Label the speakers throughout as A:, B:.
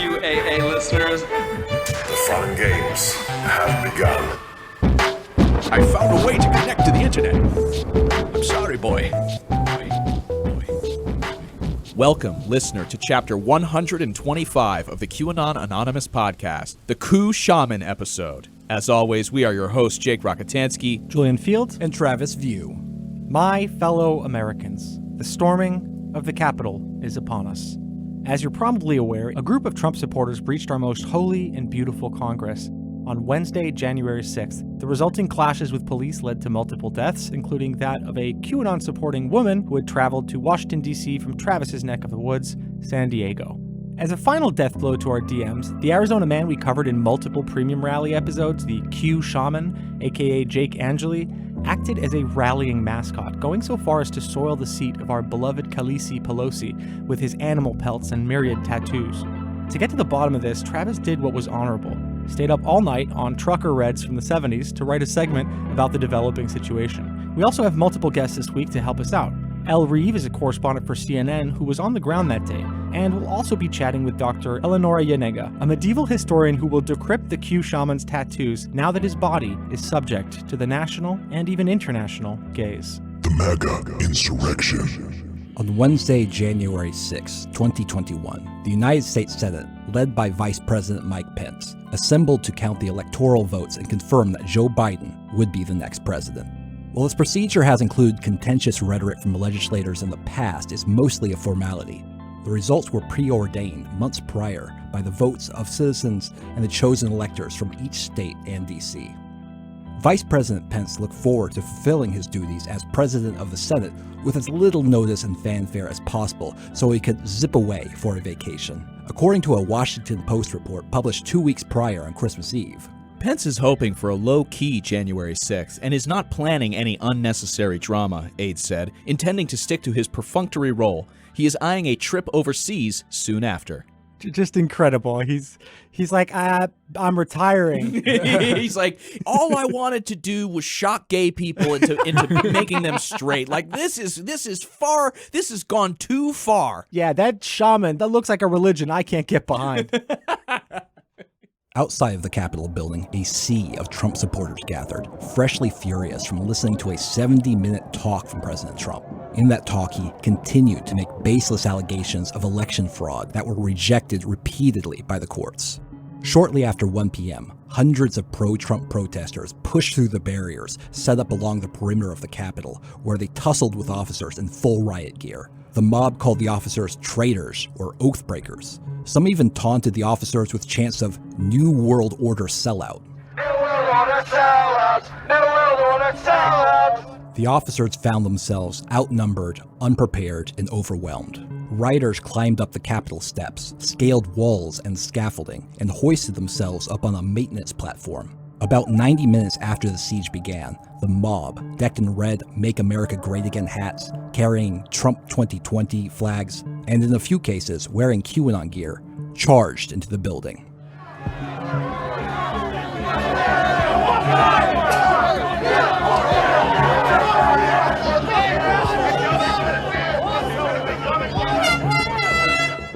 A: QAA listeners.
B: The fun games have begun.
C: I found a way to connect to the internet. I'm sorry, boy. Welcome, listener, to chapter 125 of the QAnon Anonymous podcast, the Coup Shaman episode. As always, we are your hosts, Jake Rockatansky,
D: Julian Fields, and Travis View. My fellow Americans, the storming of the Capitol is upon us. As you're probably aware, a group of Trump supporters breached our most holy and beautiful Congress. On Wednesday, January 6th, the resulting clashes with police led to multiple deaths, including that of a QAnon-supporting woman who had traveled to Washington, D.C. from Travis's neck of the woods, San Diego. As a final death blow to our DMs, the Arizona man we covered in multiple premium rally episodes, the Q Shaman, aka Jake Angeli, acted as a rallying mascot, going so far as to soil the seat of our beloved Khaleesi Pelosi with his animal pelts and myriad tattoos. To get to the bottom of this, Travis did what was honorable. Stayed up all night on Trucker Reds from the 70s to write a segment about the developing situation. We also have multiple guests this week to help us out. Elle Reeve is a correspondent for CNN who was on the ground that day, and we'll also be chatting with Dr. Eleonora Yanega, a medieval historian who will decrypt the Q Shaman's tattoos now that his body is subject to the national and even international gaze.
B: The MAGA insurrection.
E: On Wednesday, January 6, 2021, the United States Senate, led by Vice President Mike Pence, assembled to count the electoral votes and confirm that Joe Biden would be the next president. While this procedure has included contentious rhetoric from legislators in the past, it's mostly a formality. The results were preordained months prior by the votes of citizens and the chosen electors from each state and D.C. Vice President Pence looked forward to fulfilling his duties as president of the Senate with as little notice and fanfare as possible so he could zip away for a vacation. According to a Washington Post report published 2 weeks prior on Christmas Eve,
C: Pence is hoping for a low-key January 6th and is not planning any unnecessary drama, aides said, intending to stick to his perfunctory role. He is eyeing a trip overseas soon after.
D: Just incredible. He's like, I'm retiring.
C: He's like, all I wanted to do was shock gay people into making them straight. Like, this is far, this has gone too far.
D: Yeah, that shaman, that looks like a religion I can't get behind.
E: outside of the Capitol building, a sea of Trump supporters gathered, freshly furious from listening to a 70-minute talk from President Trump. In that talk, he continued to make baseless allegations of election fraud that were rejected repeatedly by the courts. Shortly after 1 p.m., hundreds of pro-Trump protesters pushed through the barriers set up along the perimeter of the Capitol, where they tussled with officers in full riot gear. The mob called the officers traitors or oath breakers. Some even taunted the officers with chants of New World Order sellout.
F: New World Order sellout! New World Order sellout!
E: The officers found themselves outnumbered, unprepared, and overwhelmed. Rioters climbed up the Capitol steps, scaled walls and scaffolding, and hoisted themselves up on a maintenance platform. About 90 minutes after the siege began, the mob, decked in red Make America Great Again hats, carrying Trump 2020 flags, and in a few cases wearing QAnon gear, charged into the building.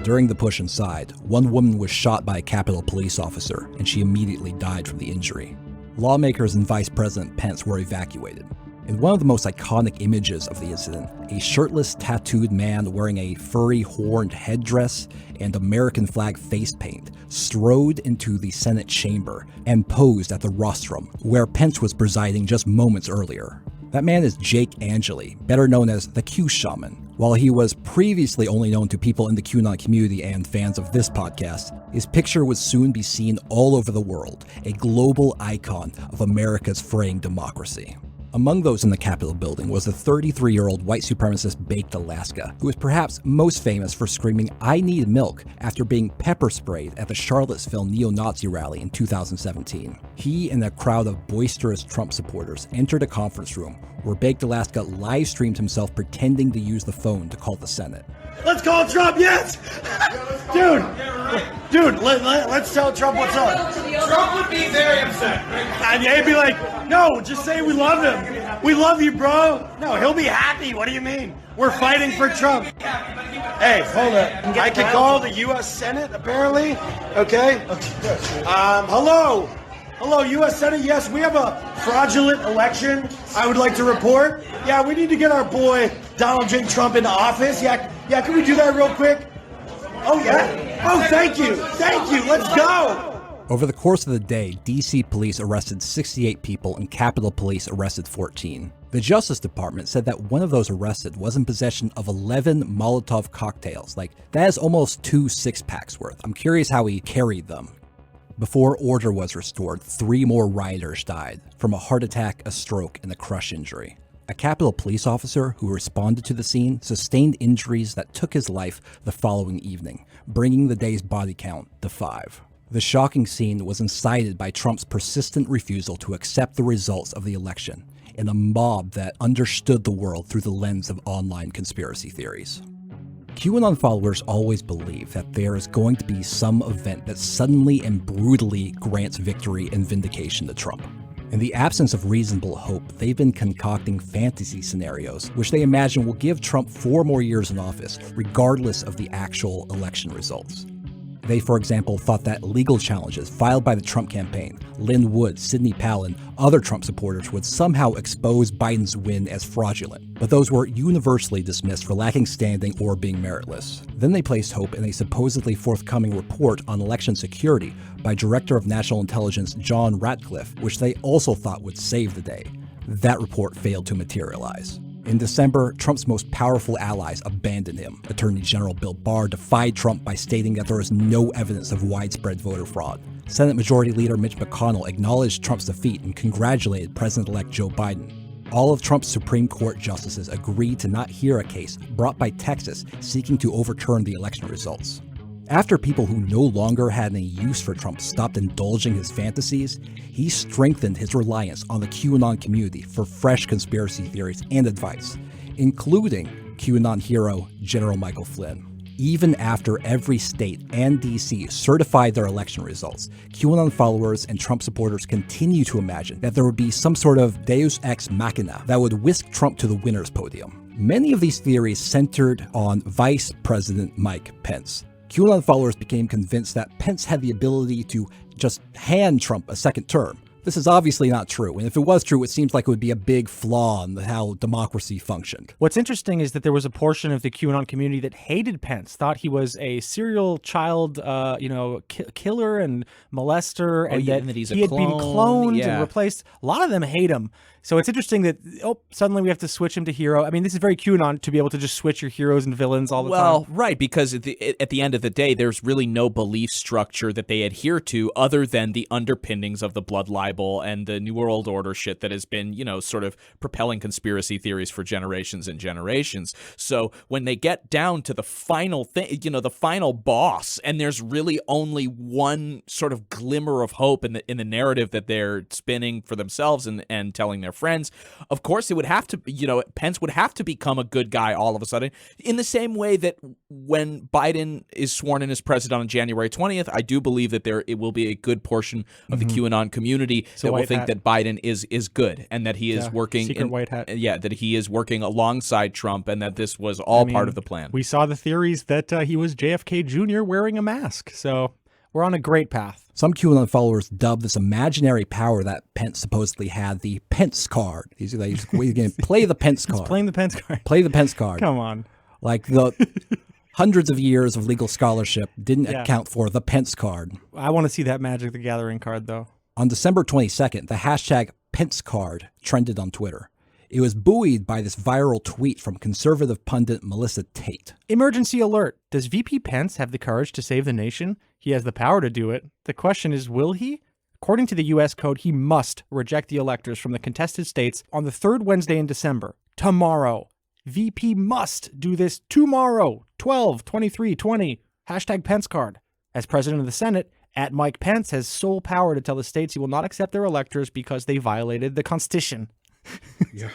E: During the push inside, one woman was shot by a Capitol police officer, and she immediately died from the injury. Lawmakers and Vice President Pence were evacuated. In one of the most iconic images of the incident, a shirtless, tattooed man wearing a furry, horned headdress and American flag face paint strode into the Senate chamber and posed at the rostrum, where Pence was presiding just moments earlier. That man is Jake Angeli, better known as the Q Shaman. While he was previously only known to people in the QAnon community and fans of this podcast, his picture would soon be seen all over the world, a global icon of America's fraying democracy. Among those in the Capitol building was the 33-year-old white supremacist Baked Alaska, who is perhaps most famous for screaming, "I need milk," after being pepper sprayed at the Charlottesville neo-Nazi rally in 2017. He and a crowd of boisterous Trump supporters entered a conference room where Baked Alaska live-streamed himself pretending to use the phone to call the Senate.
A: Let's call Trump, yes! Dude, let's tell Trump what's up.
G: Trump would be very upset.
A: And he'd be like, no, just say we love him. We love you, bro. No, he'll be happy. What do you mean? We're fighting for Trump. Hey, hold up. I can call the U.S. Senate, apparently. Okay? Hello, U.S. Senate. Yes, we have a fraudulent election. I would like to report. Yeah, we need to get our boy Donald J. Trump into office. Yeah, can we do that real quick? Oh, yeah. Oh, thank you. Let's go.
E: Over the course of the day, DC police arrested 68 people and Capitol Police arrested 14. The Justice Department said that one of those arrested was in possession of 11 Molotov cocktails. Like, that is almost 2 six-packs worth. I'm curious how he carried them. Before order was restored, 3 more rioters died from a heart attack, a stroke, and a crush injury. A Capitol police officer who responded to the scene sustained injuries that took his life the following evening, bringing the day's body count to 5. The shocking scene was incited by Trump's persistent refusal to accept the results of the election in a mob that understood the world through the lens of online conspiracy theories. QAnon followers always believe that there is going to be some event that suddenly and brutally grants victory and vindication to Trump. In the absence of reasonable hope, they've been concocting fantasy scenarios, which they imagine will give Trump 4 more years in office, regardless of the actual election results. They, for example, thought that legal challenges filed by the Trump campaign, Lynn Wood, Sidney Powell, and other Trump supporters would somehow expose Biden's win as fraudulent, but those were universally dismissed for lacking standing or being meritless. Then they placed hope in a supposedly forthcoming report on election security by Director of National Intelligence John Ratcliffe, which they also thought would save the day. That report failed to materialize. In December, Trump's most powerful allies abandoned him. Attorney General Bill Barr defied Trump by stating that there is no evidence of widespread voter fraud. Senate Majority Leader Mitch McConnell acknowledged Trump's defeat and congratulated President-elect Joe Biden. All of Trump's Supreme Court justices agreed to not hear a case brought by Texas seeking to overturn the election results. After people who no longer had any use for Trump stopped indulging his fantasies, he strengthened his reliance on the QAnon community for fresh conspiracy theories and advice, including QAnon hero General Michael Flynn. Even after every state and DC certified their election results, QAnon followers and Trump supporters continue to imagine that there would be some sort of deus ex machina that would whisk Trump to the winner's podium. Many of these theories centered on Vice President Mike Pence. QAnon followers became convinced that Pence had the ability to just hand Trump a second term. This is obviously not true, and if it was true, it seems like it would be a big flaw in how democracy functioned.
D: What's interesting is that there was a portion of the QAnon community that hated Pence, thought he was a serial child, killer and molester, and that
C: he's
D: he had been cloned and replaced. A lot of them hate him. So it's interesting that, suddenly we have to switch him to hero. I mean, this is very QAnon to be able to just switch your heroes and villains all the time.
C: Well, right, because at the end of the day, there's really no belief structure that they adhere to other than the underpinnings of the blood libel and the New World Order shit that has been, sort of propelling conspiracy theories for generations and generations. So when they get down to the final thing, the final boss, and there's really only one sort of glimmer of hope in the narrative that they're spinning for themselves and telling their friends, of course it would have to, Pence would have to become a good guy all of a sudden, in the same way that when Biden is sworn in as president on January 20th, I do believe that it will be a good portion of the QAnon community that will think that Biden is good and that he is working
D: white hat.
C: That he is working alongside Trump and that this was all part of the plan.
D: We saw the theories that he was JFK Jr. wearing a mask, so we're on a great path.
E: Some QAnon followers dubbed this imaginary power that Pence supposedly had the Pence Card. He's going to play the Pence Card.
D: He's playing the Pence Card.
E: Play the Pence Card.
D: Come on.
E: Like the hundreds of years of legal scholarship didn't account for the Pence Card.
D: I want to see that Magic the Gathering card, though.
E: On December 22nd, the hashtag Pence Card trended on Twitter. It was buoyed by this viral tweet from conservative pundit Melissa Tate.
D: Emergency alert. Does VP Pence have the courage to save the nation? He has the power to do it. The question is, will he? According to the U.S. Code, he must reject the electors from the contested states on the third Wednesday in December. Tomorrow. VP must do this tomorrow. 12/23/20. Hashtag Pence Card. As president of the Senate, @Mike Pence has sole power to tell the states he will not accept their electors because they violated the Constitution.
E: Yeah.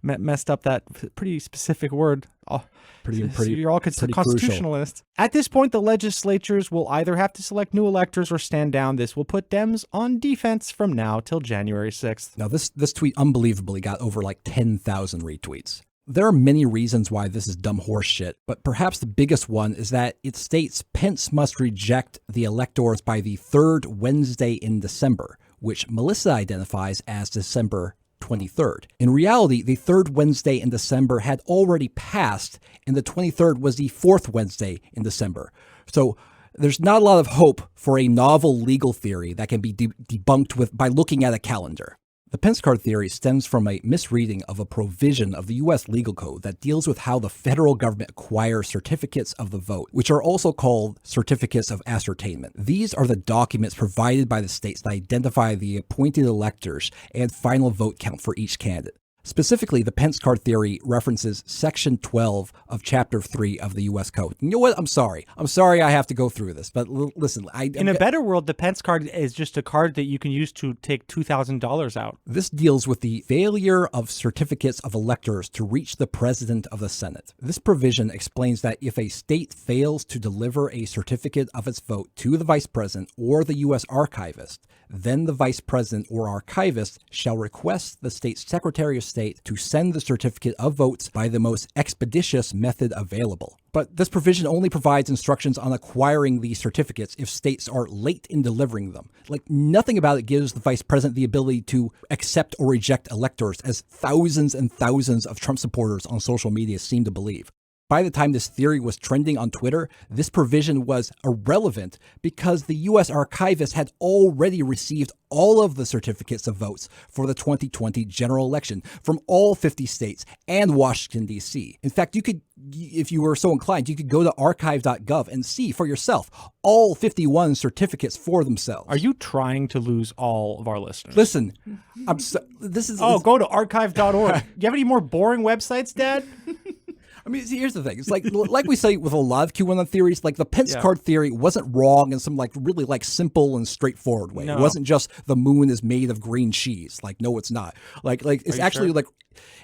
D: messed up that pretty specific word. Oh, you're all constitutionalists. At this point, the legislatures will either have to select new electors or stand down. This will put Dems on defense from now till January 6th.
E: Now, this tweet unbelievably got over like 10,000 retweets. There are many reasons why this is dumb horse shit, but perhaps the biggest one is that it states Pence must reject the electors by the third Wednesday in December, which Melissa identifies as December 23rd. In reality, the third Wednesday in December had already passed, and the 23rd was the fourth Wednesday in December. So there's not a lot of hope for a novel legal theory that can be debunked by looking at a calendar. The Pence Card theory stems from a misreading of a provision of the U.S. legal code that deals with how the federal government acquires certificates of the vote, which are also called certificates of ascertainment. These are the documents provided by the states that identify the appointed electors and final vote count for each candidate. Specifically, the Pence Card theory references Section 12 of Chapter 3 of the U.S. Code. You know what? I'm sorry I have to go through this, but listen.
D: In a better world, the Pence Card is just a card that you can use to take $2,000 out.
E: This deals with the failure of certificates of electors to reach the President of the Senate. This provision explains that if a state fails to deliver a certificate of its vote to the Vice President or the U.S. Archivist, then the Vice President or Archivist shall request the state's Secretary of State to send the certificate of votes by the most expeditious method available. But this provision only provides instructions on acquiring these certificates if states are late in delivering them. Like, nothing about it gives the Vice President the ability to accept or reject electors, as thousands and thousands of Trump supporters on social media seem to believe. By the time this theory was trending on Twitter, this provision was irrelevant because the U.S. Archivist had already received all of the certificates of votes for the 2020 general election from all 50 states and Washington, D.C. In fact, you could, if you were so inclined, you could go to archive.gov and see for yourself all 51 certificates for themselves.
D: Are you trying to lose all of our listeners?
E: Listen,
D: go to archive.org. Do you have any more boring websites, Dad?
E: I mean, see, here's the thing. It's like we say with a lot of QAnon theories, like the Pence Card theory wasn't wrong in some really simple and straightforward way. No. It wasn't just the moon is made of green cheese. No, it's not. It's actually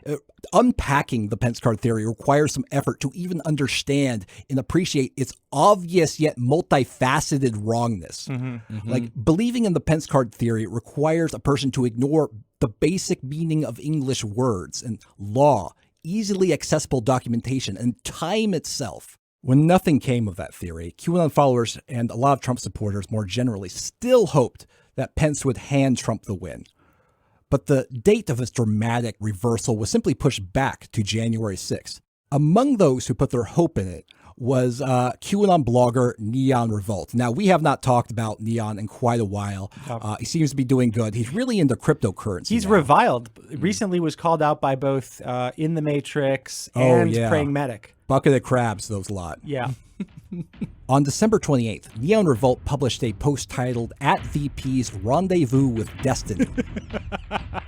E: sure? Unpacking the Pence Card theory requires some effort to even understand and appreciate its obvious yet multifaceted wrongness. Mm-hmm. Mm-hmm. Believing in the Pence Card theory requires a person to ignore the basic meaning of English words and law, easily accessible documentation, and time itself. When nothing came of that theory, QAnon followers and a lot of Trump supporters more generally still hoped that Pence would hand Trump the win. But the date of this dramatic reversal was simply pushed back to January 6th. Among those who put their hope in it was QAnon blogger Neon Revolt. Now, we have not talked about Neon in quite a while. He seems to be doing good. He's really into cryptocurrency.
D: He's reviled. Recently was called out by both In the Matrix and Praying Medic.
E: Bucket of crabs, those lot.
D: Yeah.
E: On December 28th, Neon Revolt published a post titled "At VP's Rendezvous with Destiny."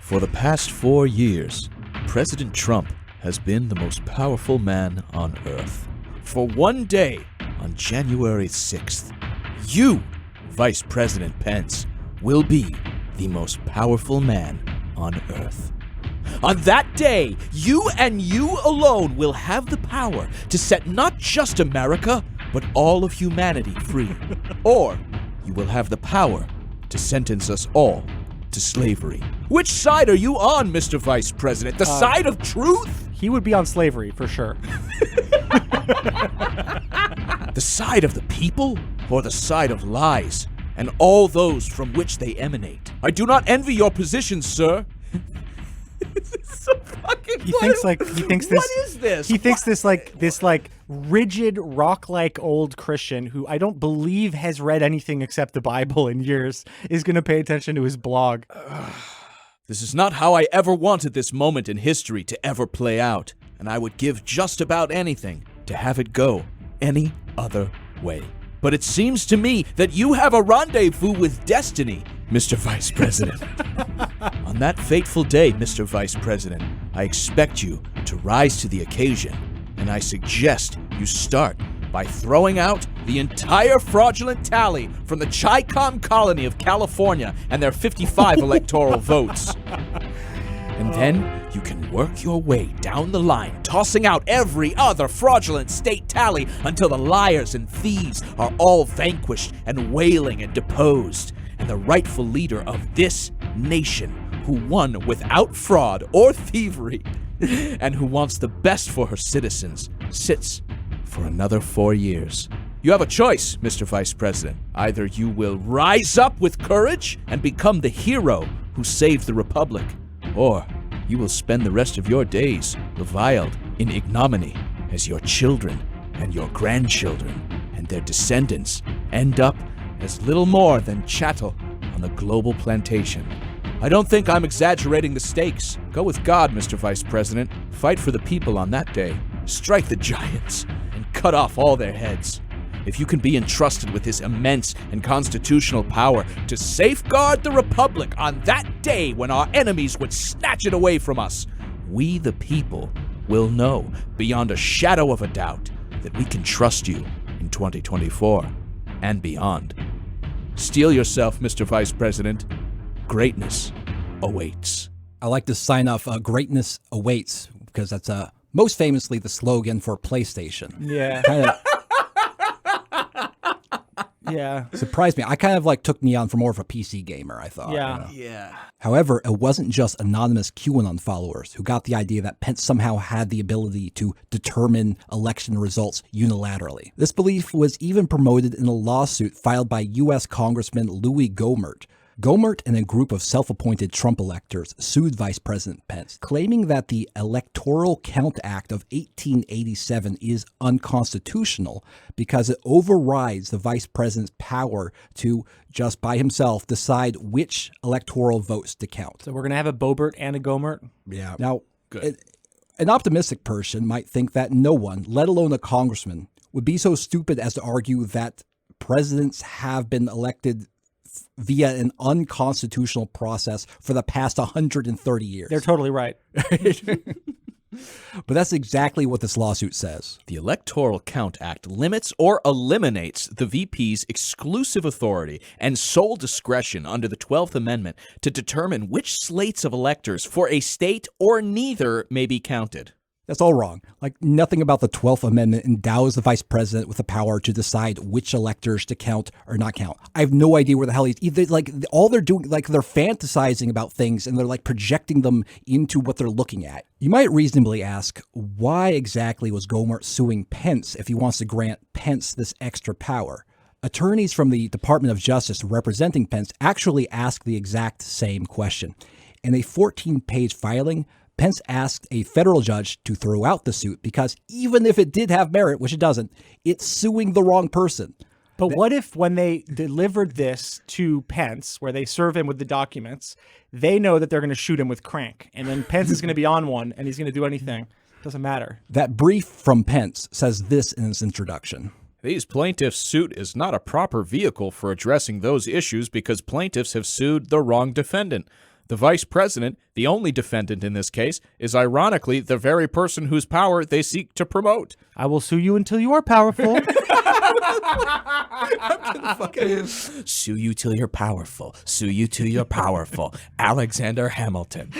C: For the past 4 years, President Trump has been the most powerful man on Earth. For one day, on January 6th, you, Vice President Pence, will be the most powerful man on Earth. On that day, you and you alone will have the power to set not just America, but all of humanity free. Or you will have the power to sentence us all to slavery. Which side are you on, Mr. Vice President? The side of truth?
D: He would be on slavery, for sure.
C: The side of the people, or the side of lies, and all those from which they emanate? I do not envy your position, sir. This is so fucking.
D: He thinks this.
C: What is this?
D: He thinks this rigid rock-like old Christian who I don't believe has read anything except the Bible in years is going to pay attention to his blog.
C: This is not how I ever wanted this moment in history to ever play out, and I would give just about anything to have it go any other way. But it seems to me that you have a rendezvous with destiny, Mr. Vice President. On that fateful day, Mr. Vice President, I expect you to rise to the occasion, and I suggest you start by throwing out the entire fraudulent tally from the Chi-Com colony of California and their 55 electoral votes. And then you can work your way down the line, tossing out every other fraudulent state tally until the liars and thieves are all vanquished and wailing and deposed, and the rightful leader of this nation, who won without fraud or thievery, and who wants the best for her citizens, sits for another 4 years. You have a choice, Mr. Vice President. Either you will rise up with courage and become the hero who saved the Republic, or you will spend the rest of your days reviled in ignominy as your children and your grandchildren and their descendants end up as little more than chattel on the global plantation. I don't think I'm exaggerating the stakes. Go with God, Mr. Vice President. Fight for the people on that day. Strike the giants and cut off all their heads. If you can be entrusted with this immense and constitutional power to safeguard the Republic on that day when our enemies would snatch it away from us, we the people will know beyond a shadow of a doubt that we can trust you in 2024 and beyond. Steel yourself, Mr. Vice President. Greatness awaits.
E: I like to sign off greatness awaits because that's most famously the slogan for PlayStation.
D: Yeah. Yeah.
E: Surprised me. I kind of took me on for more of a PC gamer, I thought.
D: Yeah.
C: Yeah.
E: However, it wasn't just anonymous QAnon followers who got the idea that Pence somehow had the ability to determine election results unilaterally. This belief was even promoted in a lawsuit filed by U.S. Congressman Louis Gohmert. Gohmert and a group of self-appointed Trump electors sued Vice President Pence, claiming that the Electoral Count Act of 1887 is unconstitutional because it overrides the vice president's power to, just by himself, decide which electoral votes to count.
D: So we're going to have a Boebert and a Gohmert?
E: Yeah. Now, an optimistic person might think that no one, let alone a congressman, would be so stupid as to argue that presidents have been elected via an unconstitutional process for the past 130 years.
D: They're totally right.
E: But that's exactly what this lawsuit says.
C: The Electoral Count Act limits or eliminates the VP's exclusive authority and sole discretion under the 12th Amendment to determine which slates of electors for a state or neither may be counted.
E: That's all wrong. Nothing about the 12th Amendment endows the vice president with the power to decide which electors to count or not count. I have no idea where the hell he's either. All they're doing, they're fantasizing about things and they're projecting them into what they're looking at. You might reasonably ask, why exactly was Gohmert suing Pence if he wants to grant Pence this extra power? Attorneys from the Department of Justice representing Pence actually asked the exact same question. In a 14-page filing, Pence asked a federal judge to throw out the suit because even if it did have merit, which it doesn't, it's suing the wrong person.
D: But what if when they delivered this to Pence, where they serve him with the documents, they know that they're going to shoot him with crank, and then Pence is going to be on one, and he's going to do anything? Doesn't matter.
E: That brief from Pence says this in its introduction.
C: These plaintiffs' suit is not a proper vehicle for addressing those issues because plaintiffs have sued the wrong defendant. The vice president, the only defendant in this case, is ironically the very person whose power they seek to promote.
D: I will sue you until you are powerful.
C: Sue you till you're powerful. Sue you till you're powerful. Alexander Hamilton.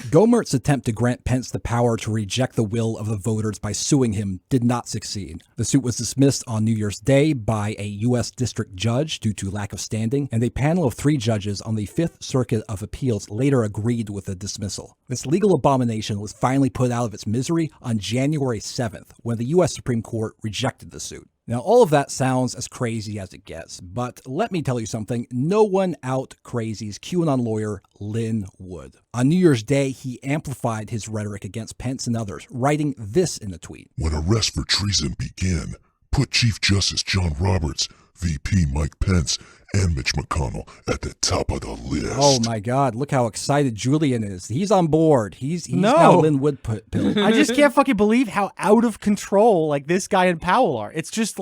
E: Gohmert's attempt to grant Pence the power to reject the will of the voters by suing him did not succeed. The suit was dismissed on New Year's Day by a U.S. district judge due to lack of standing, and a panel of 3 judges on the Fifth Circuit of Appeals later agreed with the dismissal. This legal abomination was finally put out of its misery on January 7th, when the U.S. Supreme Court rejected the suit. Now, all of that sounds as crazy as it gets, but let me tell you something. No one out-crazies QAnon lawyer Lynn Wood. On New Year's Day, he amplified his rhetoric against Pence and others, writing this in a tweet.
B: When arrests for treason begin, put Chief Justice John Roberts, VP Mike Pence, and Mitch McConnell at the top of the list.
E: Oh my God, look how excited Julian is. He's on board. He's now Lynn Wood pill.
D: I just can't fucking believe how out of control this guy and Powell are. It's just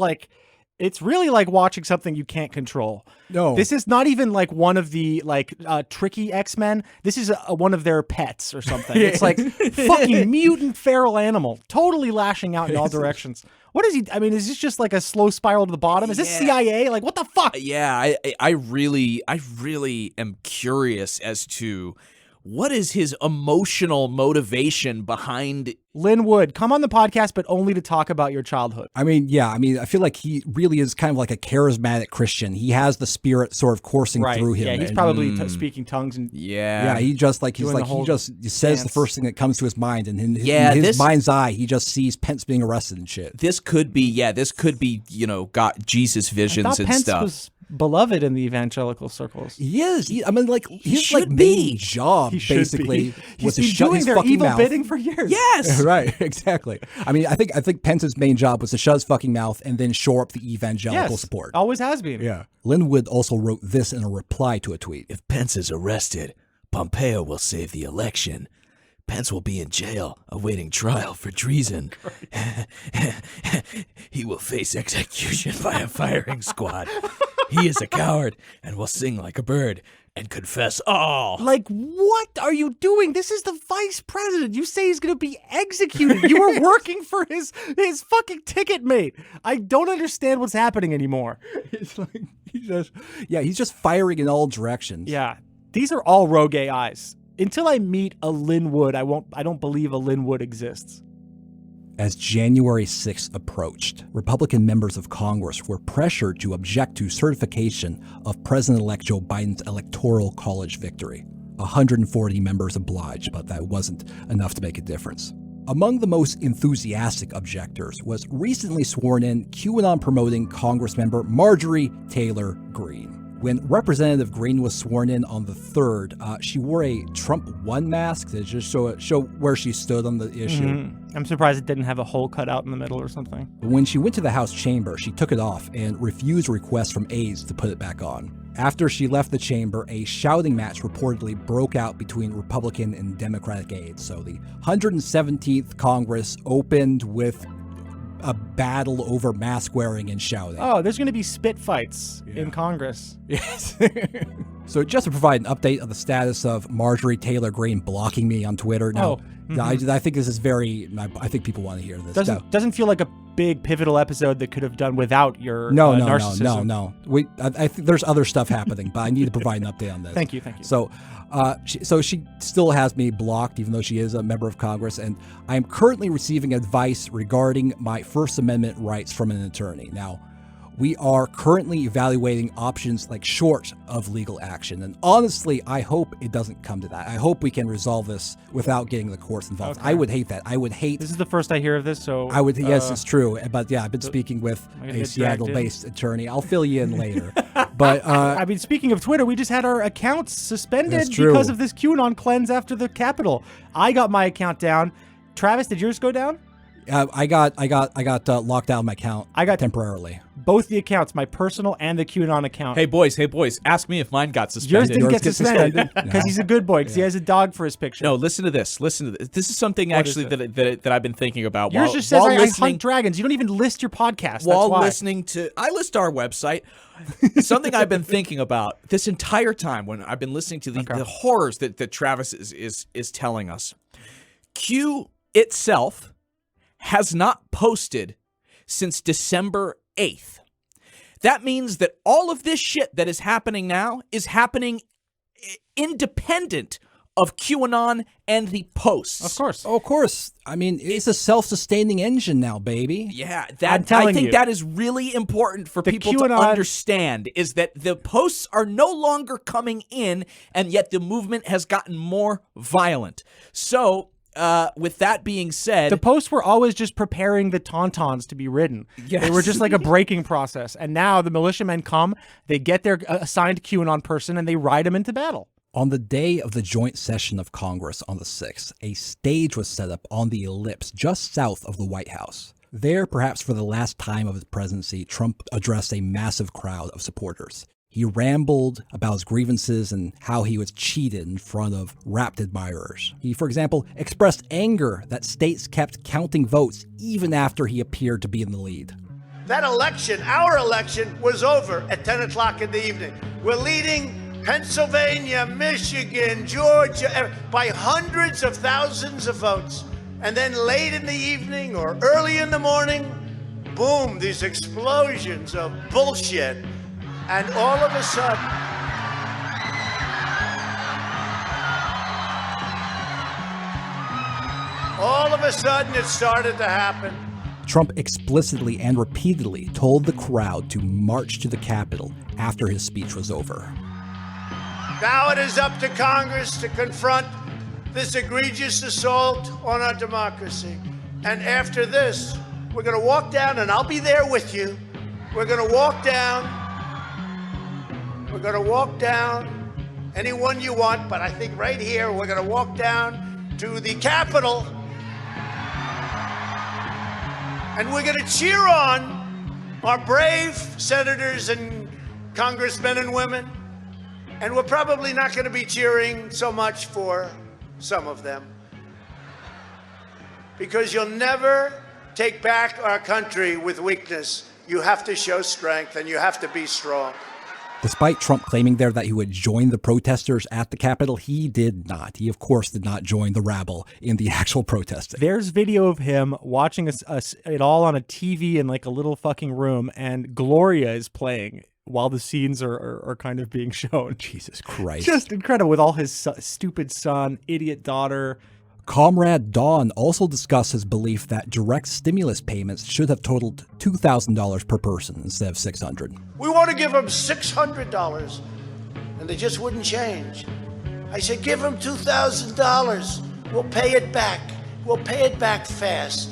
D: it's really like watching something you can't control.
E: No.
D: This is not even one of the tricky X-Men. This is one of their pets or something. It's fucking mutant feral animal, totally lashing out in all directions. What is he? I mean, is this just a slow spiral to the bottom? Is this CIA? What the fuck?
C: Yeah, I really am curious as to what is his emotional motivation behind...
D: Lynn Wood, come on the podcast, but only to talk about your childhood.
E: I mean, yeah, I feel like he really is kind of like a charismatic Christian. He has the spirit sort of coursing through him.
D: Yeah, he's probably speaking tongues and
E: he just says the first thing that comes to his mind, and in his mind's eye, he just sees Pence being arrested and shit.
C: This could be, got Jesus visions and
D: Pence
C: stuff.
D: Was beloved in the evangelical circles.
E: He is. His main job basically was to shut his fucking mouth.
D: Bidding for years.
C: Yes,
E: right, exactly. I mean, I think Pence's main job was to shut his fucking mouth and then shore up the evangelical support.
D: Always has been.
E: Yeah. Lynn Wood also wrote this in a reply to a tweet:
C: "If Pence is arrested, Pompeo will save the election. Pence will be in jail awaiting trial for treason. He will face execution by a firing squad. He is a coward and will sing like a bird and confess all."
D: Like, what are you doing? This is the vice president. You say he's going to be executed. You were working for his fucking ticket mate. I don't understand what's happening anymore.
E: It's like he's just firing in all directions.
D: Yeah, these are all rogue AIs. Until I meet a Lynn Wood, I don't believe a Lynn Wood exists.
E: As January 6th approached, Republican members of Congress were pressured to object to certification of President-elect Joe Biden's Electoral College victory. 140 members obliged, but that wasn't enough to make a difference. Among the most enthusiastic objectors was recently sworn-in QAnon-promoting Congressmember Marjorie Taylor Greene. When Representative Greene was sworn in on the 3rd, she wore a Trump 1 mask to just show where she stood on the issue.
D: Mm-hmm. I'm surprised it didn't have a hole cut out in the middle or something.
E: But when she went to the House chamber, she took it off and refused requests from aides to put it back on. After she left the chamber, a shouting match reportedly broke out between Republican and Democratic aides. So the 117th Congress opened with a battle over mask wearing and shouting.
D: Oh, there's going to be spit fights in Congress.
E: Yes. So just to provide an update on the status of Marjorie Taylor Greene blocking me on Twitter. Now, I think this is I think people want to hear this.
D: Doesn't feel like a big pivotal episode that could have done without your narcissism.
E: No. I think there's other stuff happening, but I need to provide an update on this.
D: Thank you.
E: So, she still has me blocked, even though she is a member of Congress, and I am currently receiving advice regarding my First Amendment rights from an attorney. Now, we are currently evaluating options like short of legal action, and honestly, I hope it doesn't come to that. I hope we can resolve this without getting the courts involved.
D: Okay.
E: I would hate that. I would hate.
D: This is the first I hear of this, so
E: I would. Yes, it's true. But yeah, I've been speaking with a Seattle-based attorney. I'll fill you in later. But
D: I mean, speaking of Twitter, we just had our accounts suspended because of this QAnon cleanse after the Capitol. I got my account down. Travis, did yours go down?
E: I got locked out of my account.
D: I got
E: temporarily.
D: Both the accounts, my personal and the QAnon account.
C: Hey boys, ask me if mine got suspended.
D: Yours didn't get suspended because he's a good boy. Because he has a dog for his picture.
C: No, listen to this. This is something that I've been thinking about.
D: Yours just says I hunt dragons. You don't even list your podcast.
C: I list our website. Something I've been thinking about this entire time when I've been listening to the horrors that Travis is telling us. Q itself has not posted since December 8th. That means that all of this shit that is happening now is happening independent of QAnon and the posts.
D: Of course.
E: I mean, it's a self-sustaining engine now, baby.
C: Yeah, I think that is really important for people to understand, is that the posts are no longer coming in, and yet the movement has gotten more violent. So, with that being said,
D: the posts were always just preparing the tauntauns to be ridden. Yes. They were just like a breaking process. And now the militiamen come, they get their assigned QAnon person, and they ride them into battle.
E: On the day of the joint session of Congress on the 6th, a stage was set up on the ellipse just south of the White House. There, perhaps for the last time of his presidency, Trump addressed a massive crowd of supporters. He rambled about his grievances and how he was cheated in front of rapt admirers. He, for example, expressed anger that states kept counting votes even after he appeared to be in the lead.
H: That election, our election, was over at 10 o'clock in the evening. We're leading Pennsylvania, Michigan, Georgia, by hundreds of thousands of votes. And then late in the evening or early in the morning, boom, these explosions of bullshit. And all of a sudden, a sudden, it started to happen.
E: Trump explicitly and repeatedly told the crowd to march to the Capitol after his speech was over.
H: Now it is up to Congress to confront this egregious assault on our democracy. And after this, we're going to walk down, and I'll be there with you. We're going to walk down. We're going to walk down anyone you want, but I think right here, we're going to walk down to the Capitol. And we're going to cheer on our brave senators and congressmen and women. And we're probably not going to be cheering so much for some of them. Because you'll never take back our country with weakness. You have to show strength, and you have to be strong.
E: Despite Trump claiming there that he would join the protesters at the Capitol, he did not. He, of course, did not join the rabble in the actual protesting.
D: There's video of him watching it all on a TV in like a little fucking room, and Gloria is playing while the scenes are kind of being shown.
E: Jesus Christ.
D: Just incredible, with all his stupid son, idiot daughter.
E: Comrade Don also discussed his belief that direct stimulus payments should have totaled $2,000 per person instead of $600.
H: We want to give them $600, and they just wouldn't change. I said, give them $2,000. We'll pay it back. We'll pay it back fast.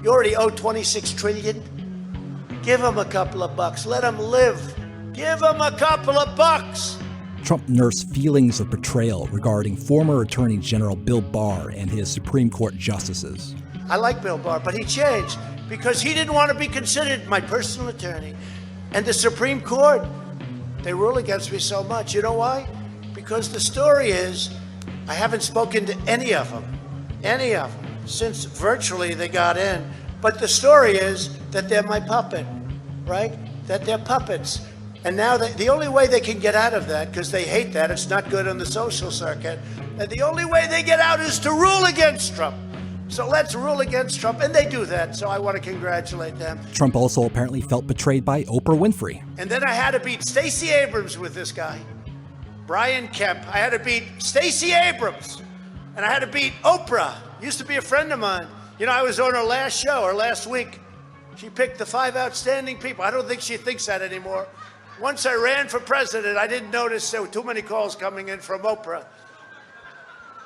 H: You already owe $26 trillion. Give them a couple of bucks. Let them live. Give them a couple of bucks.
E: Trump nursed feelings of betrayal regarding former Attorney General Bill Barr and his Supreme Court justices.
H: I like Bill Barr, but he changed because he didn't want to be considered my personal attorney. And the Supreme Court, they rule against me so much. You know why? Because the story is I haven't spoken to any of them, since virtually they got in. But the story is that they're my puppet, right? That they're puppets. And now the only way they can get out of that, because they hate that, it's not good on the social circuit, and the only way they get out is to rule against Trump. So let's rule against Trump, and they do that, so I want to congratulate them.
E: Trump also apparently felt betrayed by Oprah Winfrey.
H: And then I had to beat Stacey Abrams with this guy, Brian Kemp. I had to beat Stacey Abrams, and I had to beat Oprah. Used to be a friend of mine. You know, I was on her last show, or last week. She picked the 5 outstanding people. I don't think she thinks that anymore. Once I ran for president, I didn't notice there were too many calls coming in from Oprah.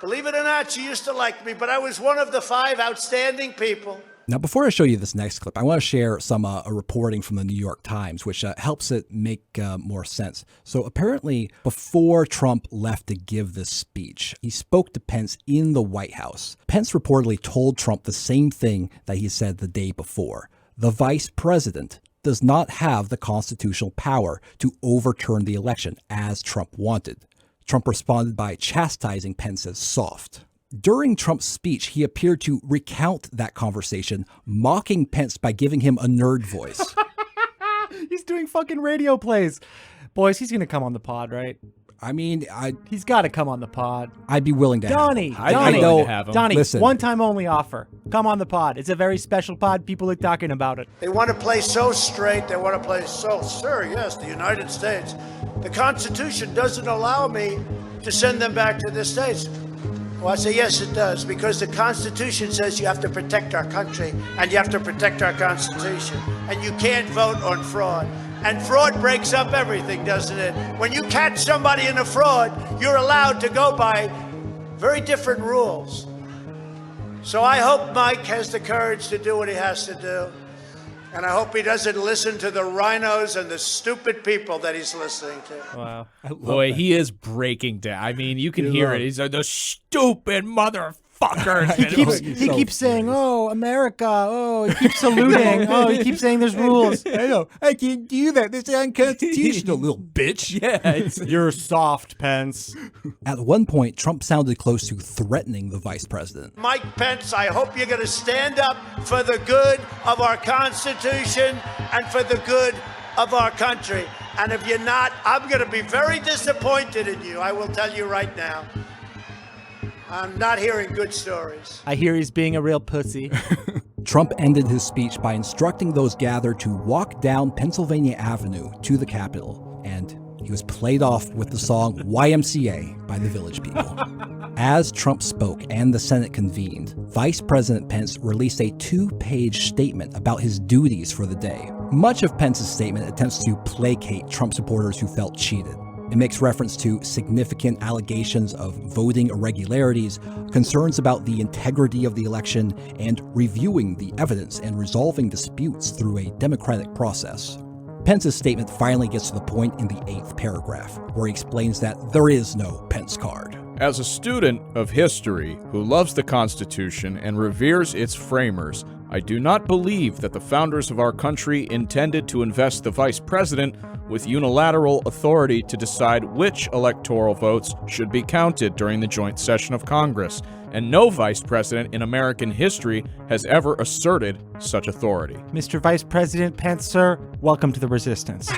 H: Believe it or not, she used to like me, but I was one of the 5 outstanding people.
E: Now, before I show you this next clip, I want to share some reporting from the New York Times, which helps it make more sense. So apparently, before Trump left to give this speech, he spoke to Pence in the White House. Pence reportedly told Trump the same thing that he said the day before. The vice president does not have the constitutional power to overturn the election as Trump wanted. Trump responded by chastising Pence as soft. During Trump's speech, he appeared to recount that conversation, mocking Pence by giving him a nerd voice.
D: He's doing fucking radio plays. Boys, he's going to come on the pod, right?
E: I mean,
D: he's got to come on the pod.
E: I'd be willing to
D: Donnie, Donnie,
E: listen.
D: One-time only offer. Come on the pod. It's a very special pod. People are talking about it.
H: They want to play so straight. They want to play so, sir, yes, the United States. The Constitution doesn't allow me to send them back to the States. Well, I say, yes, it does, because the Constitution says you have to protect our country, and you have to protect our Constitution, and you can't vote on fraud. And fraud breaks up everything, doesn't it? When you catch somebody in a fraud, you're allowed to go by very different rules. So I hope Mike has the courage to do what he has to do. And I hope he doesn't listen to the rhinos and the stupid people that he's listening to.
C: Wow. Boy, he is breaking down. I mean, you can hear it. He's like, the stupid motherfuckers.
D: He keeps saying, oh, America. Oh, he keeps saluting. Oh, he keeps saying there's rules.
E: I know. I can't do that. This is unconstitutional, little bitch.
C: Yeah.
D: You're soft, Pence.
E: At one point, Trump sounded close to threatening the vice president.
H: Mike Pence, I hope you're going to stand up for the good of our Constitution and for the good of our country. And if you're not, I'm going to be very disappointed in you. I will tell you right now. I'm not hearing good stories.
D: I hear he's being a real pussy.
E: Trump ended his speech by instructing those gathered to walk down Pennsylvania Avenue to the Capitol, and he was played off with the song YMCA by the Village People. As Trump spoke and the Senate convened, Vice President Pence released a 2-page statement about his duties for the day. Much of Pence's statement attempts to placate Trump supporters who felt cheated. It makes reference to significant allegations of voting irregularities, concerns about the integrity of the election, and reviewing the evidence and resolving disputes through a democratic process. Pence's statement finally gets to the point in the 8th paragraph, where he explains that there is no Pence Card.
C: As a student of history who loves the Constitution and reveres its framers, I do not believe that the founders of our country intended to invest the Vice President with unilateral authority to decide which electoral votes should be counted during the joint session of Congress, and no Vice President in American history has ever asserted such authority.
D: Mr. Vice President Pence, sir, welcome to the resistance.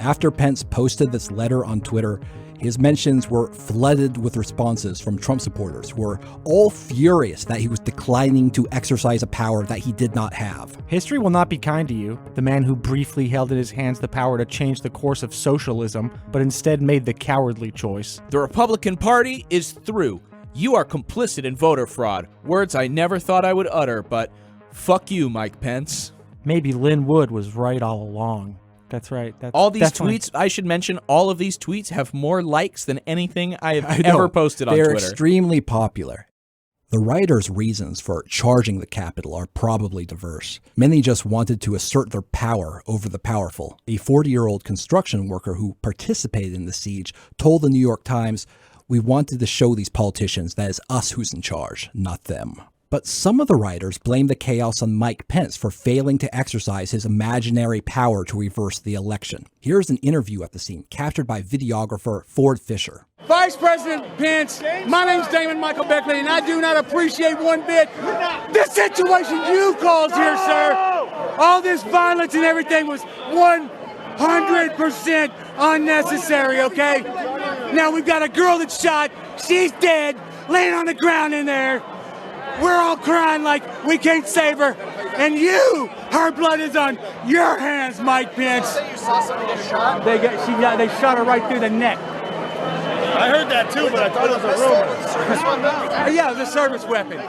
E: After Pence posted this letter on Twitter, his mentions were flooded with responses from Trump supporters who were all furious that he was declining to exercise a power that he did not have.
D: History will not be kind to you, the man who briefly held in his hands the power to change the course of socialism, but instead made the cowardly choice.
C: The Republican Party is through. You are complicit in voter fraud. Words I never thought I would utter, but fuck you, Mike Pence.
D: Maybe Lynn Wood was right all along. That's right.
C: All these tweets, I should mention, all of these tweets have more likes than anything I have ever posted on Twitter.
E: They're extremely popular. The writer's reasons for charging the Capitol are probably diverse. Many just wanted to assert their power over the powerful. A 40-year-old construction worker who participated in the siege told the New York Times, "We wanted to show these politicians that it's us who's in charge, not them." But some of the writers blame the chaos on Mike Pence for failing to exercise his imaginary power to reverse the election. Here's an interview at the scene, captured by videographer Ford Fisher.
I: Vice President Pence, my name's Damon Michael Beckley, and I do not appreciate one bit the situation you caused here, sir. All this violence and everything was 100% unnecessary, okay? Now we've got a girl that's shot, she's dead, laying on the ground in there. We're all crying like we can't save her. And you, her blood is on your hands, Mike Pence.
F: You say you saw somebody get shot?
I: They shot her right through the neck.
A: I heard that too, but I thought it was a rumor.
I: Yeah, it was a service weapon.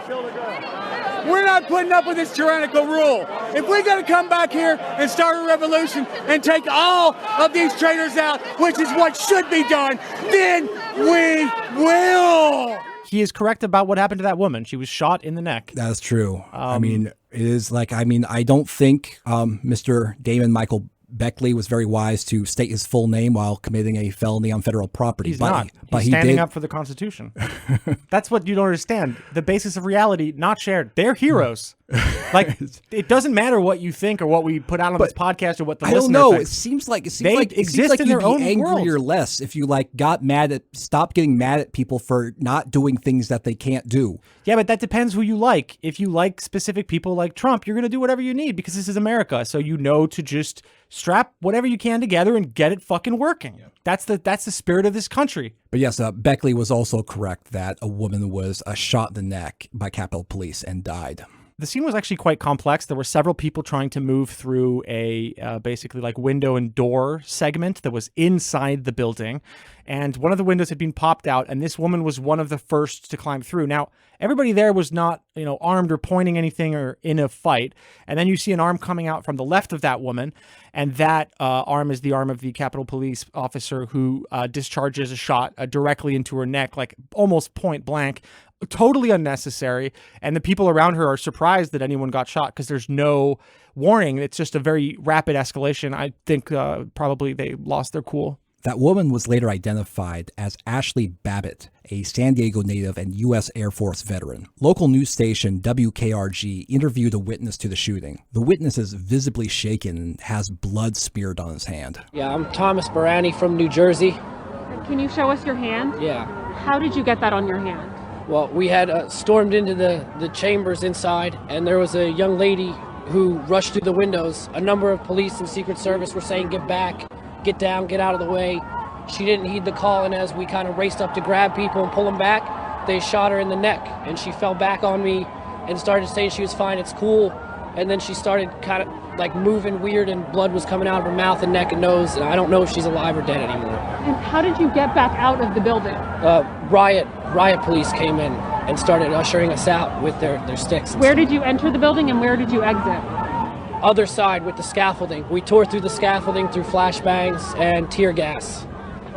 I: We're not putting up with this tyrannical rule. If we're going to come back here and start a revolution and take all of these traitors out, which is what should be done, then we will.
D: He is correct about what happened to that woman. She was shot in the neck.
E: That's true. I don't think Mr. Damon Michael Beckley was very wise to state his full name while committing a felony on federal property.
D: He's not. He's standing up for the Constitution. That's what you don't understand. The basis of reality, not shared. They're heroes. Like, it doesn't matter what you think or what we put out on this podcast or what the listener
E: thinks. I don't know.
D: Thinks.
E: It seems like
D: in their own
E: angrier
D: world.
E: less if you stop getting mad at people for not doing things that they can't do.
D: Yeah, but that depends who you like. If you like specific people like Trump, you're going to do whatever you need because this is America. So you know to just strap whatever you can together and get it fucking working. Yeah. That's the spirit of this country.
E: But yes, Beckley was also correct that a woman was shot in the neck by Capitol Police and died.
D: The scene was actually quite complex. There were several people trying to move through a basically like window and door segment that was inside the building. And one of the windows had been popped out, and this woman was one of the first to climb through. Now, everybody there was not, armed or pointing anything or in a fight. And then you see an arm coming out from the left of that woman, and that arm is the arm of the Capitol Police officer who discharges a shot directly into her neck, like almost point blank. Totally unnecessary, and the people around her are surprised that anyone got shot because there's no warning. It's just a very rapid escalation. I think probably they lost their cool.
E: That woman was later identified as Ashley Babbitt, a San Diego native and U.S. Air Force veteran. Local news station WKRG interviewed a witness to the shooting. The witness is visibly shaken and has blood smeared on his hand.
J: Yeah, I'm Thomas Barani from New Jersey.
K: Can you show us your hand?
J: Yeah.
K: How did you get that on your hand?
J: Well, we had stormed into the chambers inside, and there was a young lady who rushed through the windows. A number of police and Secret Service were saying, get back, get down, get out of the way. She didn't heed the call, and as we kind of raced up to grab people and pull them back, they shot her in the neck, and she fell back on me and started saying she was fine, it's cool. and then she started kind of like moving weird, and blood was coming out of her mouth and neck and nose, and I don't know if she's alive or dead anymore.
K: And how did you get back out of the building?
J: Riot police came in and started ushering us out with their sticks.
K: Where did you enter the building and where did you exit?
J: Other side with the scaffolding. We tore through the scaffolding through flashbangs and tear gas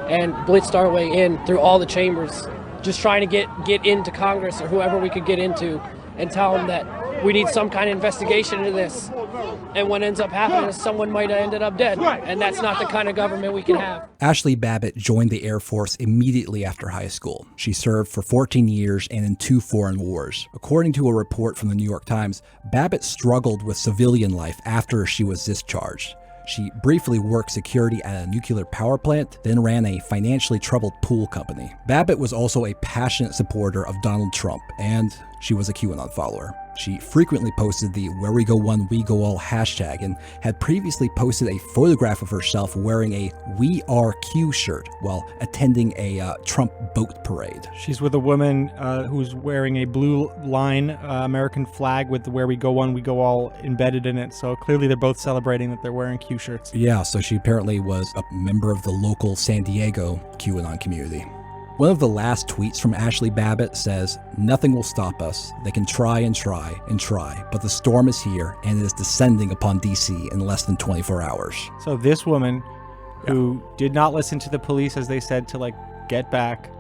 J: and blitzed our way in through all the chambers, just trying to get into Congress or whoever we could get into and tell them that we need some kind of investigation into this. And what ends up happening is someone might have ended up dead. And that's not the kind of government we can have.
E: Ashley Babbitt joined the Air Force immediately after high school. She served for 14 years and in 2 foreign wars. According to a report from the New York Times, Babbitt struggled with civilian life after she was discharged. She briefly worked security at a nuclear power plant, then ran a financially troubled pool company. Babbitt was also a passionate supporter of Donald Trump, and she was a QAnon follower. She frequently posted the "Where We Go One, We Go All" hashtag and had previously posted a photograph of herself wearing a "We Are Q" shirt while attending a Trump boat parade.
D: She's with a woman who's wearing a blue line American flag with the "Where We Go One, We Go All" embedded in it. So clearly they're both celebrating that they're wearing Q shirts.
E: Yeah, so she apparently was a member of the local San Diego QAnon community. One of the last tweets from Ashley Babbitt says, "Nothing will stop us. They can try and try and try, but the storm is here and it is descending upon DC in less than 24 hours."
D: So this woman who did not listen to the police, as they said, to like get back,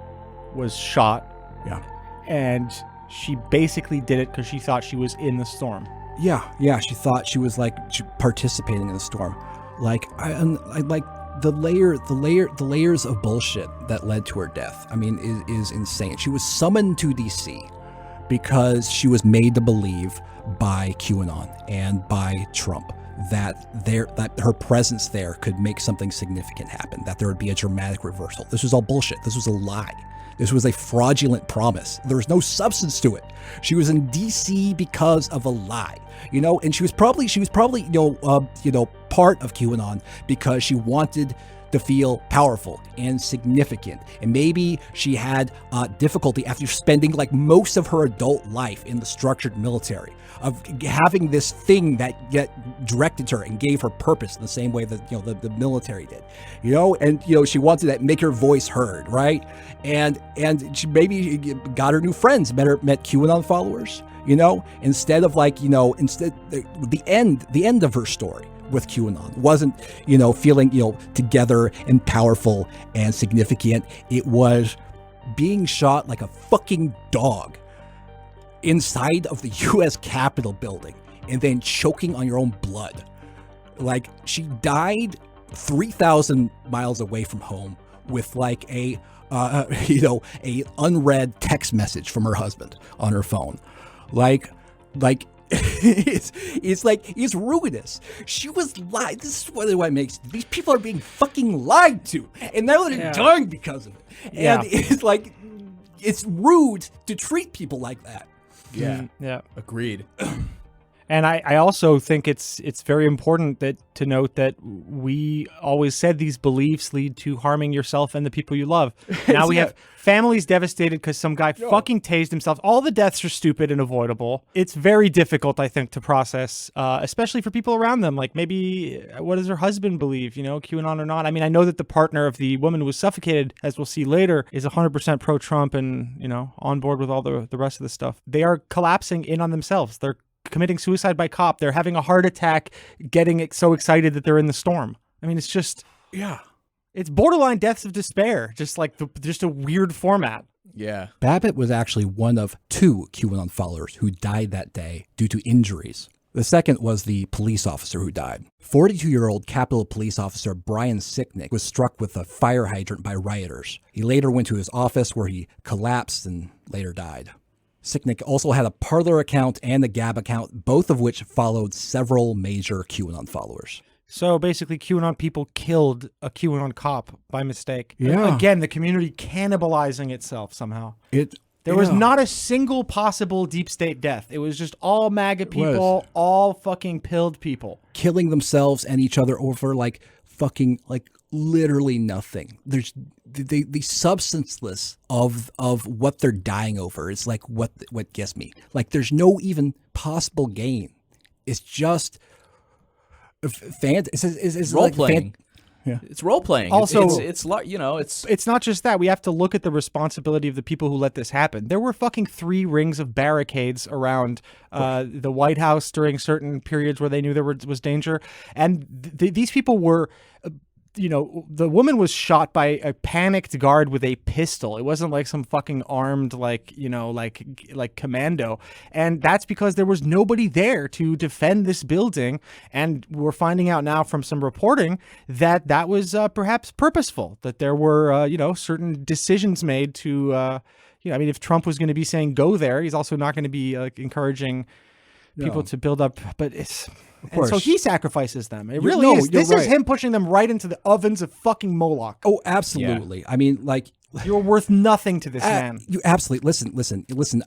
D: was shot.
E: Yeah.
D: And she basically did it because she thought she was in the storm.
E: Yeah, she thought she was like participating in the storm. Like I like the layers of bullshit that led to her death. I mean, is insane. She was summoned to DC because she was made to believe by QAnon and by Trump that her presence there could make something significant happen, that there would be a dramatic reversal. This was all bullshit. This was a lie. This was a fraudulent promise. There was no substance to it. She was in DC because of a lie, and she was probably part of QAnon because she wanted to feel powerful and significant. And maybe she had difficulty after spending like most of her adult life in the structured military, of having this thing that directed her and gave her purpose in the same way that the military did, and she wanted to make her voice heard, right? And she maybe got her new friends, met QAnon followers, instead of the end of her story with QAnon wasn't, feeling, together and powerful and significant. It was being shot like a fucking dog inside of the U.S. Capitol building and then choking on your own blood. Like, she died 3,000 miles away from home with like a unread text message from her husband on her phone. Like it's ruinous. She was lied. This is what it makes. These people are being fucking lied to, and now they're dying because of it. And it's rude to treat people like that.
C: Yeah. Agreed.
D: And I also think it's very important to note that we always said these beliefs lead to harming yourself and the people you love. Now we have families devastated because some guy fucking tased himself. All the deaths are stupid and avoidable. It's very difficult, I think, to process, especially for people around them. Like, maybe, what does her husband believe, QAnon or not? I mean, I know that the partner of the woman who was suffocated, as we'll see later, is 100% pro-Trump and, on board with all the rest of the stuff. They are collapsing in on themselves. They're committing suicide by cop. They're having a heart attack, getting so excited that they're in the storm. I mean, it's just, it's borderline deaths of despair, just like just a weird format.
C: Yeah.
E: Babbitt was actually one of 2 QAnon followers who died that day due to injuries. The second was the police officer who died. 42-year-old Capitol Police Officer Brian Sicknick was struck with a fire hydrant by rioters. He later went to his office where he collapsed and later died. Sicknick also had a Parler account and a Gab account, both of which followed several major QAnon followers.
D: So basically, QAnon people killed a QAnon cop by mistake.
E: Yeah.
D: Again, the community cannibalizing itself somehow. There was not a single possible deep state death. It was just all MAGA people, all fucking pilled people.
E: Killing themselves and each other over fucking literally nothing. There's the substanceless of what they're dying over is like what gets me. Like, there's no even possible gain is just it's
C: role
E: like
C: playing. It's role playing.
D: Also,
C: it's
D: not just that. We have to look at the responsibility of the people who let this happen. There were fucking 3 rings of barricades around the White House during certain periods where they knew there was danger, and these people were. The woman was shot by a panicked guard with a pistol. It wasn't like some fucking armed, like commando. And that's because there was nobody there to defend this building. And we're finding out now from some reporting that was perhaps purposeful, that there were, certain decisions made to, if Trump was going to be saying go there, he's also not going to be encouraging people to build up, but it's... And so he sacrifices them. It really is. This is him pushing them right into the ovens of fucking Moloch.
E: Oh, absolutely. Yeah. I mean, like...
D: You're worth nothing to this man.
E: You absolutely... Listen.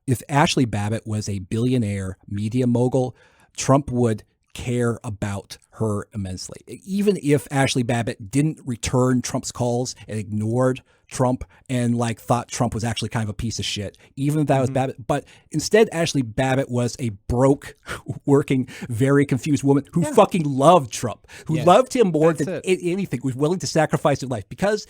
E: If Ashley Babbitt was a billionaire media mogul, Trump would care about her immensely. Even if Ashley Babbitt didn't return Trump's calls and ignored Trump and thought Trump was actually kind of a piece of shit, even if that was Babbitt. But instead, Ashley Babbitt was a broke, working, very confused woman who fucking loved Trump, who loved him more than anything, was willing to sacrifice her life because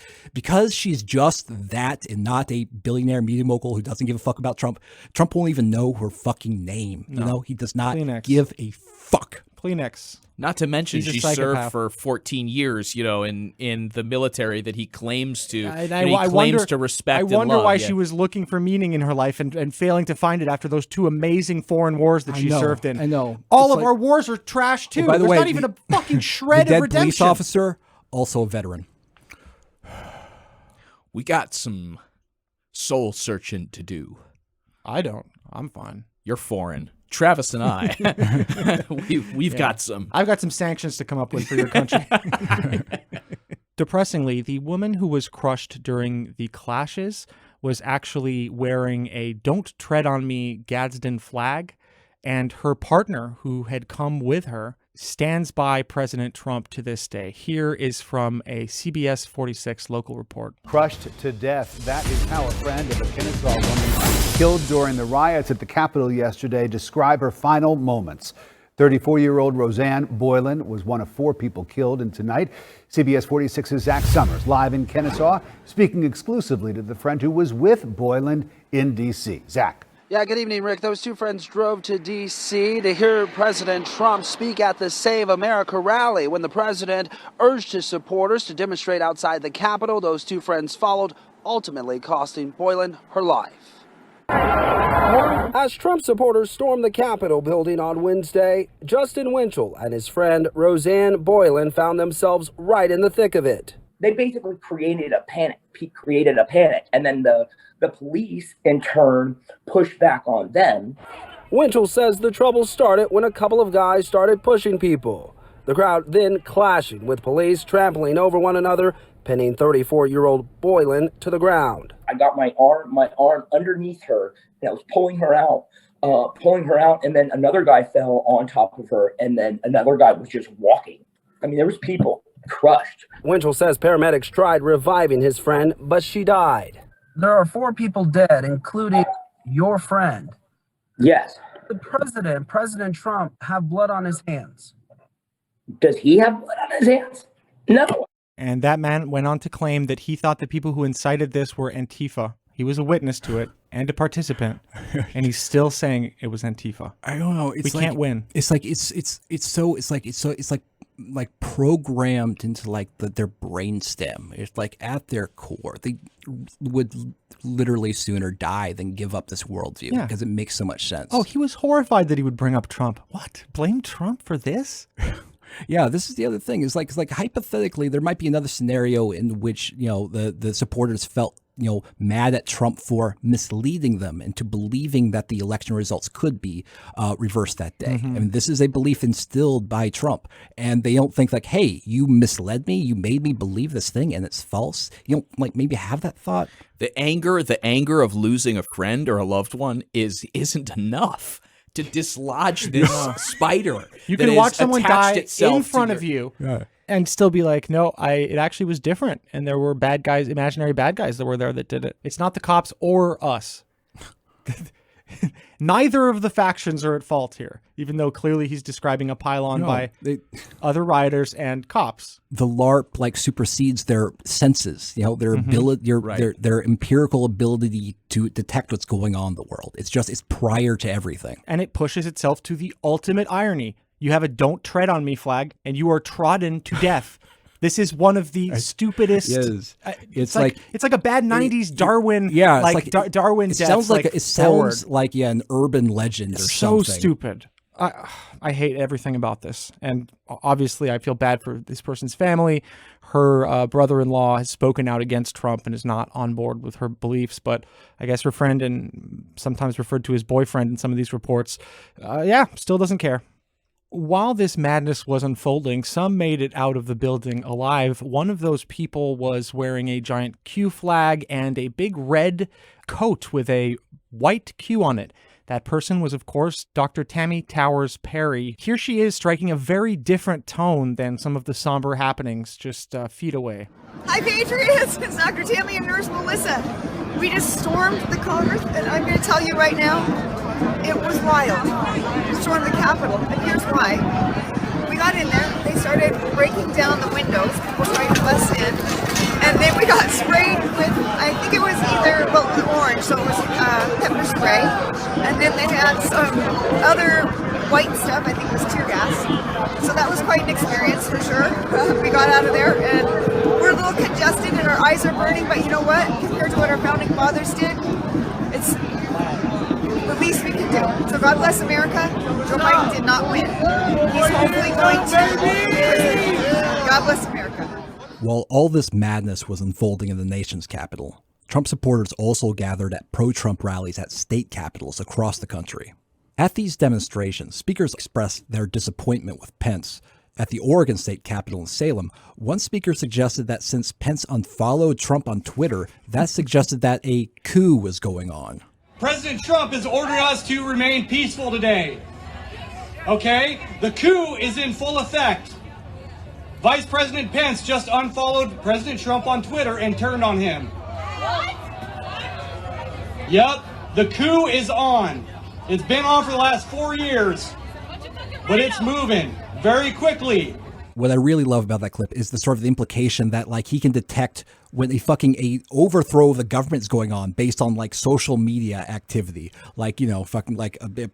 E: she's just that and not a billionaire media mogul who doesn't give a fuck about Trump. Trump won't even know her fucking name. No. He does not give a fuck.
D: Kleenex.
C: Not to mention she served for 14 years, in the military that he claims to to respect and love.
D: I wonder why she was looking for meaning in her life and failing to find it after those 2 amazing foreign wars that she served in.
E: I know.
D: All of our wars are trash too. There's not even a fucking shred of redemption.
E: The dead police officer, also a veteran.
C: We got some soul searching to do.
D: I don't. I'm fine.
C: You're foreign. Travis and I, we've got some.
D: I've got some sanctions to come up with for your country. Depressingly, the woman who was crushed during the clashes was actually wearing a "Don't Tread on Me" Gadsden flag, and her partner, who had come with her, stands by President Trump to this day. Here is from a CBS 46 local report.
L: Crushed to death. That is how a friend of a Kennesaw woman killed during the riots at the Capitol yesterday described her final moments. 34-year-old Roseanne Boylan was one of 4 people killed, and tonight, CBS 46's Zach Summers live in Kennesaw, speaking exclusively to the friend who was with Boylan in D.C. Zach.
M: Yeah, good evening, Rick. Those 2 friends drove to D.C. to hear President Trump speak at the Save America rally. When the president urged his supporters to demonstrate outside the Capitol, those 2 friends followed, ultimately costing Boylan her life. As Trump supporters stormed the Capitol building on Wednesday, Justin Winchell and his friend Roseanne Boylan found themselves right in the thick of it.
N: They basically created a panic. And then the police, in turn, pushed back on them.
M: Winchell says the trouble started when a couple of guys started pushing people. The crowd then clashing with police, trampling over one another, pinning 34-year-old Boylan to the ground.
N: I got my arm underneath her, and I was pulling her out, and then another guy fell on top of her, and then another guy was just walking. I mean, there was people crushed.
M: Winchell says paramedics tried reviving his friend, but she died.
O: There are 4 people dead, including your friend.
N: Yes.
O: The President Trump, have blood on his hands.
N: Does he have blood on his hands? No.
D: And that man went on to claim that he thought the people who incited this were Antifa. He was a witness to it and a participant, and he's still saying it was Antifa.
E: I don't know.
D: We can't win.
E: It's like programmed into their brainstem. It's like at their core, they would literally sooner die than give up this worldview because it makes so much sense.
D: Oh, he was horrified that he would bring up Trump. What? Blame Trump for this?
E: Yeah, this is the other thing. It's like hypothetically, there might be another scenario in which the supporters felt mad at Trump for misleading them into believing that the election results could be reversed that day. I mean, this is a belief instilled by Trump, and they don't think hey, you misled me, you made me believe this thing, and it's false. You don't maybe have that thought.
C: The anger of losing a friend or a loved one isn't enough to dislodge this spider.
D: You can watch someone die in front of you and still be like, no, it actually was different. And there were bad guys, imaginary bad guys that were there that did it. It's not the cops or us. Neither of the factions are at fault here, even though clearly he's describing a pylon by other rioters and cops.
E: The LARP like supersedes their senses, their ability, their empirical ability to detect what's going on in the world. It's prior to everything.
D: And it pushes itself to the ultimate irony. You have a "Don't tread on me" flag, and you are trodden to death. This is one of the stupidest.
E: It's like
D: a bad '90s Darwin.
E: Yeah,
D: Darwin.
E: It sounds like an urban legend or something.
D: So stupid. I hate everything about this, and obviously I feel bad for this person's family. Her brother-in-law has spoken out against Trump and is not on board with her beliefs, but I guess her friend, and sometimes referred to as boyfriend in some of these reports, still doesn't care. While this madness was unfolding, some made it out of the building alive. One of those people was wearing a giant Q flag and a big red coat with a white Q on it. That person was, of course, Dr. Tammy Towers Perry. Here she is, striking a very different tone than some of the somber happenings just feet away.
P: Hi, Patriots. It's Dr. Tammy and Nurse Melissa. We just stormed the Congress, and I'm going to tell you right now, it was wild. We stormed the Capitol, and here's why. We got in there, they started breaking down the windows, people trying to bust in, and then we got sprayed with, I think it was orange, so it was pepper spray, and then they had some other white stuff, I think it was tear gas. So that was quite an experience for sure. We got out of there, and we're a little congested, and our eyes are burning, but you know what? Compared to what our founding fathers did, it's the least we can do. So God bless America. Joe Biden did not win. He's hopefully going to. God bless America.
E: While all this madness was unfolding in the nation's capital, Trump supporters also gathered at pro-Trump rallies at state capitals across the country. At these demonstrations, speakers expressed their disappointment with Pence. At the Oregon State Capitol in Salem, one speaker suggested that since Pence unfollowed Trump on Twitter, that suggested that a coup was going on.
G: President Trump has ordered us to remain peaceful today. Okay? The coup is in full effect. Vice President Pence just unfollowed President Trump on Twitter and turned on him. Yep, the coup is on. It's been on for the last 4 years, but it's moving very quickly.
E: What I really love about that clip is the sort of the implication that like he can detect when a overthrow of the government is going on based on like social media activity. Like,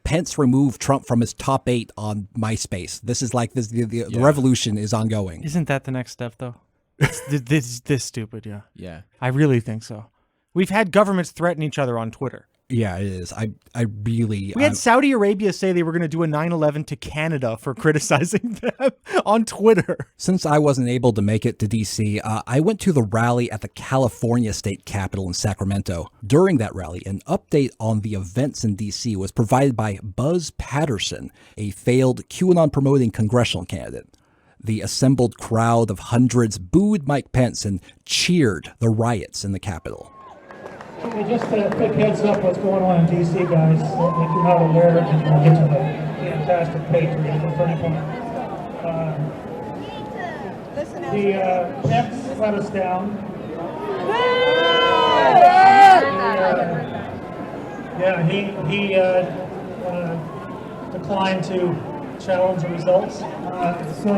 E: Pence removed Trump from his top 8 on MySpace. This is like the revolution is ongoing.
D: Isn't that the next step though? This stupid, yeah.
C: Yeah.
D: I really think so. We've had governments threaten each other on Twitter.
E: Yeah, it is. We
D: had Saudi Arabia say they were going to do a 9/11 to Canada for criticizing them on Twitter.
E: Since I wasn't able to make it to D.C., I went to the rally at the California State Capitol in Sacramento. During that rally, an update on the events in D.C. was provided by Buzz Patterson, a failed QAnon-promoting congressional candidate. The assembled crowd of hundreds booed Mike Pence and cheered the riots in the Capitol.
Q: Okay, just a quick heads up what's going on in D.C., guys. If you're not aware, and we'll get to the fantastic Patriot at turning point. The Pence let us down. He declined to challenge the results. So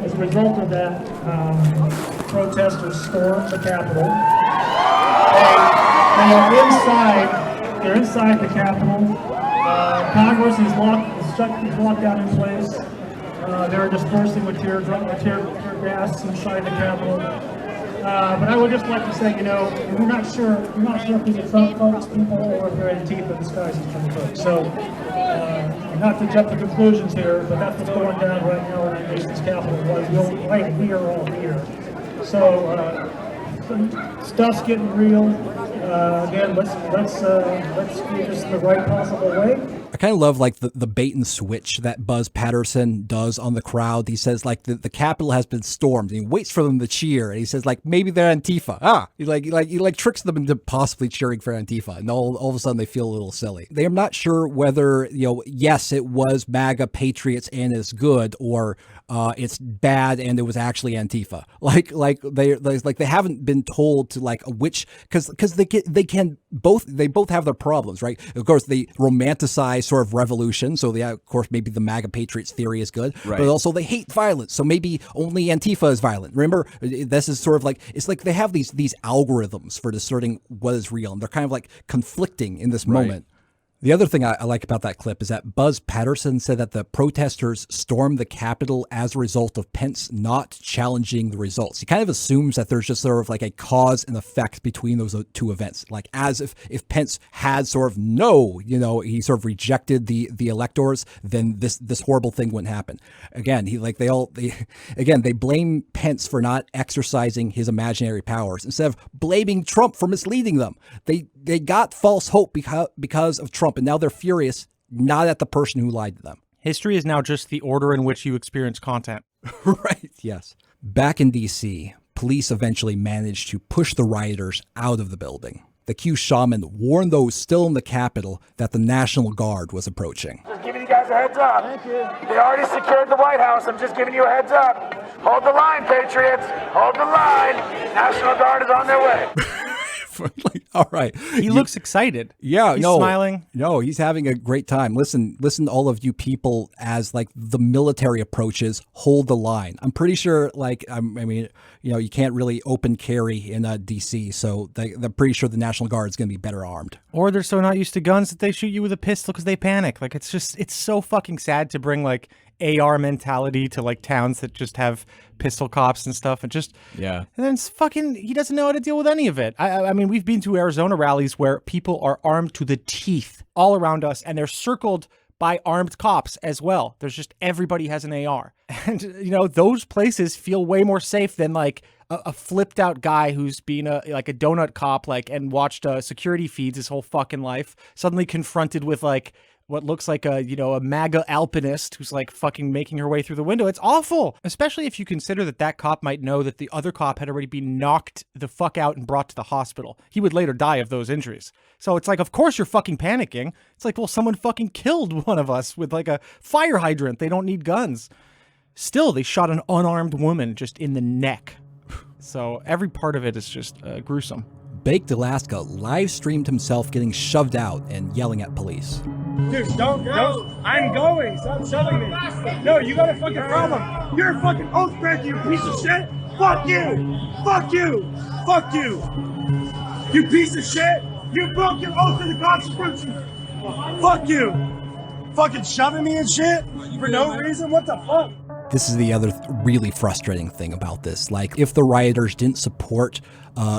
Q: as a result of that, protesters stormed the Capitol. They're inside the Capitol. Congress is locked down in place. They're dispersing with tear gas inside the Capitol. But I would just like to say, we're not sure if these are Trump folks people or if they're Antifa disguised as Trump folks. So, not to jump to conclusions here, but that's what's going down right now in the nation's capital. We are all here. So, stuff's getting real. Again, let's do this the right possible way.
E: I kind of love like the bait and switch that Buzz Patterson does on the crowd. He says like the Capitol has been stormed, and he waits for them to cheer, and he says like maybe they're Antifa. He tricks them into possibly cheering for Antifa, and all of a sudden they feel a little silly. They are not sure whether yes, it was MAGA Patriots and it's good, or it's bad and it was actually Antifa. Like they haven't been told to like which, because they both have their problems, right? Of course, they romanticize sort of revolution, so of course maybe the MAGA Patriots theory is good, right. But also they hate violence, so maybe only Antifa is violent. Remember, this is sort of like, it's like they have these algorithms for discerning what is real, and they're kind of like conflicting in this moment. The other thing I like about that clip is that Buzz Patterson said that the protesters stormed the Capitol as a result of Pence not challenging the results. He kind of assumes that there's just sort of like a cause and effect between those two events, like as if Pence had sort of he sort of rejected the electors, then this horrible thing wouldn't happen. Again, they blame Pence for not exercising his imaginary powers instead of blaming Trump for misleading them. They got false hope because of Trump, and now they're furious, not at the person who lied to them.
D: History is now just the order in which you experience content.
E: Right, yes. Back in D.C., police eventually managed to push the rioters out of the building. The Q shaman warned those still in the Capitol that the National Guard was approaching.
F: Just giving you guys a heads up. Thank you. They already secured the White House. I'm just giving you a heads up. Hold the line, Patriots. Hold the line. National Guard is on their way.
E: Like, all right.
D: He looks excited.
E: Yeah,
D: he's smiling.
E: No, he's having a great time. Listen to all of you people as like the military approaches, hold the line. I'm pretty sure, like, you can't really open carry in DC, so they're pretty sure the National Guard is going to be better armed.
D: Or they're so not used to guns that they shoot you with a pistol because they panic. Like, it's so fucking sad to bring like AR mentality to like towns that just have pistol cops and stuff, and then it's fucking, he doesn't know how to deal with any of it. I mean, we've been to Arizona rallies where people are armed to the teeth all around us, and they're circled by armed cops as well. There's just, everybody has an AR, and those places feel way more safe than like a flipped out guy who's been a donut cop, like, and watched security feeds his whole fucking life, suddenly confronted with like what looks like a MAGA alpinist who's like fucking making her way through the window. It's awful, especially if you consider that cop might know that the other cop had already been knocked the fuck out and brought to the hospital. He would later die of those injuries. So it's like, of course you're fucking panicking. It's like, well, someone fucking killed one of us with like a fire hydrant. They don't need guns. Still, they shot an unarmed woman just in the neck. So every part of it is just gruesome.
E: Baked Alaska live streamed himself getting shoved out and yelling at police.
A: Dude, don't. I'm going. Stop shoving me. No, you got a fucking problem. You're a fucking oath breaker, you piece of shit. Fuck you. Fuck you. Fuck you. You piece of shit. You broke your oath to the Constitution. Fuck you. Fucking shoving me and shit for no reason. What the fuck?
E: This is the other really frustrating thing about this. Like, if the rioters didn't support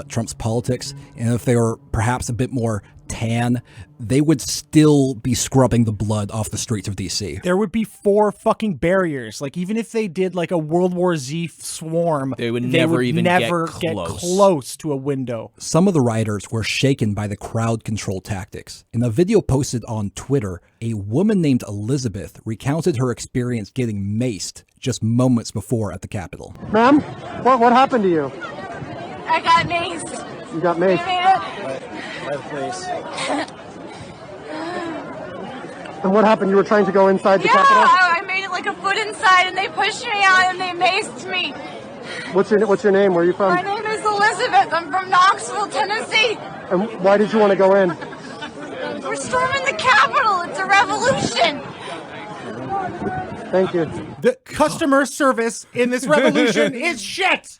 E: Trump's politics, and if they were perhaps a bit more tan, they would still be scrubbing the blood off the streets of DC.
D: There would be 4 fucking barriers. Like, even if they did like a World War Z swarm,
C: they would never
D: get close to a window.
E: Some of the rioters were shaken by the crowd control tactics. In a video posted on Twitter, a woman named Elizabeth recounted her experience getting maced just moments before at the Capitol.
R: Ma'am, what happened to you?
S: I got maced.
R: You got maced?
S: Please.
R: And what happened? You were trying to go inside the Capitol?
S: I made it like a foot inside, and they pushed me out, and they maced me.
R: What's your name? Where are you from?
S: My name is Elizabeth. I'm from Knoxville, Tennessee.
R: And why did you want to go in?
S: We're storming the Capitol. It's a revolution.
R: Thank you.
D: The customer service in this revolution is shit.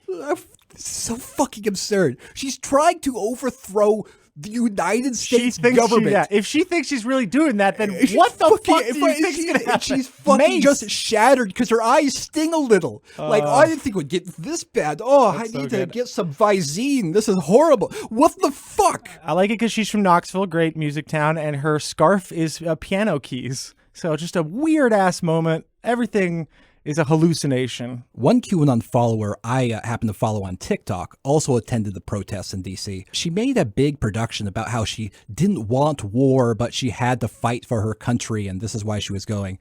E: This is so fucking absurd. She's trying to overthrow the United States government.
D: If she thinks she's really doing that, then what the fuck do you think's gonna happen?
E: She's fucking just shattered because her eyes sting a little. Like, I didn't think it would get this bad. I need to get some Visine. This is horrible. What the fuck?
D: I like it because she's from Knoxville, great music town, and her scarf is piano keys. So just a weird ass moment. Everything is a hallucination.
E: One QAnon follower I happen to follow on TikTok also attended the protests in DC. She made a big production about how she didn't want war, but she had to fight for her country, and this is why she was going.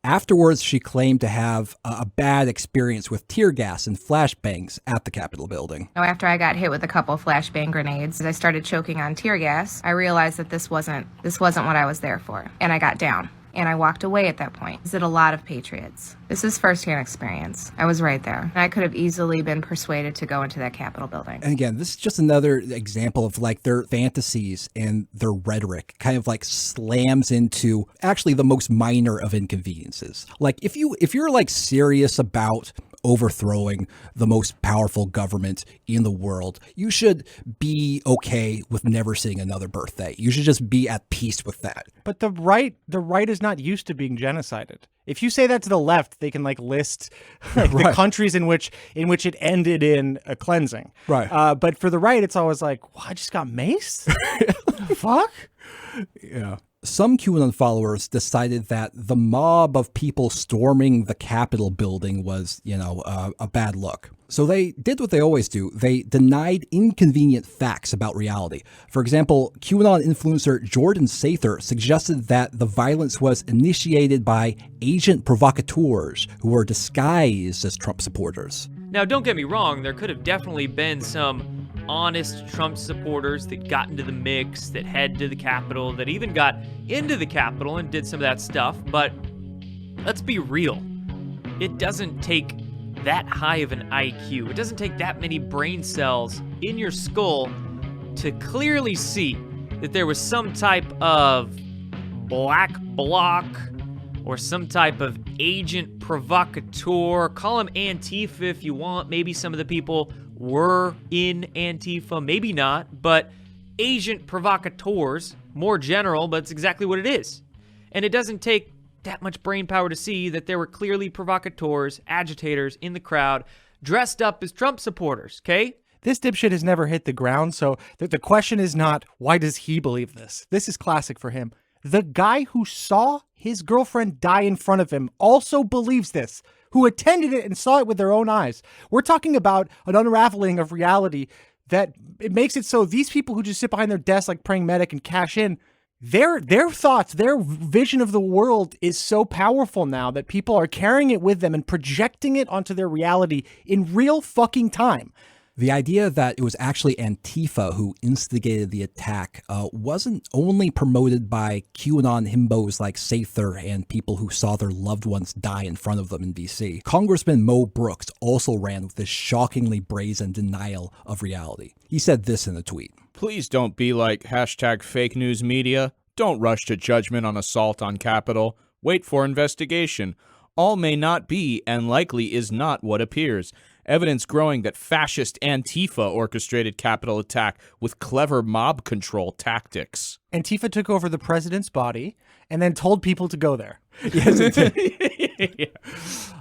E: Afterwards, she claimed to have a bad experience with tear gas and flashbangs at the Capitol building.
T: After I got hit with a couple of flashbang grenades, I started choking on tear gas. I realized that this wasn't what I was there for, and I got down. and I walked away at that point. Visit a lot of patriots. This is firsthand experience. I was right there. I could have easily been persuaded to go into that Capitol building.
E: And again, this is just another example of like their fantasies and their rhetoric kind of like slams into actually the most minor of inconveniences. Like if you're like serious about overthrowing the most powerful government in the world, you should be okay with never seeing another birthday. You should just be at peace with that.
D: But the right is not used to being genocided. If you say that to the left, they can like list like, the countries in which it ended in a cleansing.
E: Right.
D: But for the right, it's always like, well, I just got maced? Fuck?
E: Yeah. Some QAnon followers decided that the mob of people storming the Capitol building was, a bad look. So they did what they always do. They denied inconvenient facts about reality. For example, QAnon influencer Jordan Sather suggested that the violence was initiated by agent provocateurs who were disguised as Trump supporters.
U: Now, don't get me wrong, there could have definitely been some honest Trump supporters that got into the mix, that head to the Capitol, that even got into the Capitol and did some of that stuff, but let's be real. It doesn't take that high of an IQ. It doesn't take that many brain cells in your skull to clearly see that there was some type of black bloc or some type of agent provocateur. Call him Antifa if you want. Maybe some of the people were in Antifa, maybe not, but agent provocateurs, more general, but it's exactly what it is. And it doesn't take that much brain power to see that there were clearly provocateurs, agitators in the crowd dressed up as Trump supporters, okay?
D: This dipshit has never hit the ground, so the question is not, why does he believe this? This is classic for him. The guy who saw his girlfriend die in front of him also believes this, who attended it and saw it with their own eyes. We're talking about an unraveling of reality that it makes it so these people who just sit behind their desks like praying medic and cash in, their thoughts, their vision of the world is so powerful now that people are carrying it with them and projecting it onto their reality in real fucking time.
E: The idea that it was actually Antifa who instigated the attack wasn't only promoted by QAnon himbos like Sather and people who saw their loved ones die in front of them in D.C. Congressman Mo Brooks also ran with this shockingly brazen denial of reality. He said this in a tweet.
C: Please don't be like #fake news media. Don't rush to judgment on assault on Capitol. Wait for investigation. All may not be and likely is not what appears. Evidence growing that fascist Antifa orchestrated Capitol attack with clever mob control tactics.
D: Antifa took over the president's body and then told people to go there. Yes, it did.
E: Yeah.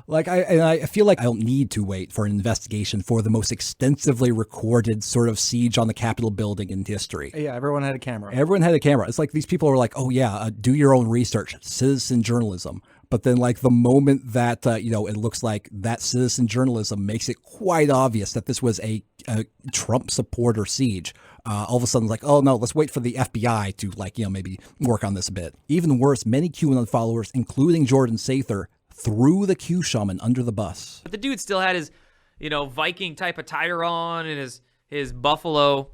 E: Like, I feel like I don't need to wait for an investigation for the most extensively recorded sort of siege on the Capitol building in history.
D: Yeah, everyone had a camera.
E: Everyone had a camera. It's like these people were like, oh yeah, do your own research, citizen journalism. But then like the moment that, it looks like that citizen journalism makes it quite obvious that this was a Trump supporter siege, all of a sudden like, oh no, let's wait for the FBI to maybe work on this a bit. Even worse, many QAnon followers, including Jordan Sather, threw the Q shaman under the bus.
U: But the dude still had his, Viking type attire on and his buffalo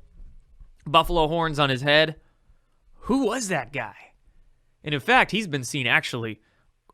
U: horns on his head. Who was that guy? And in fact, he's been seen actually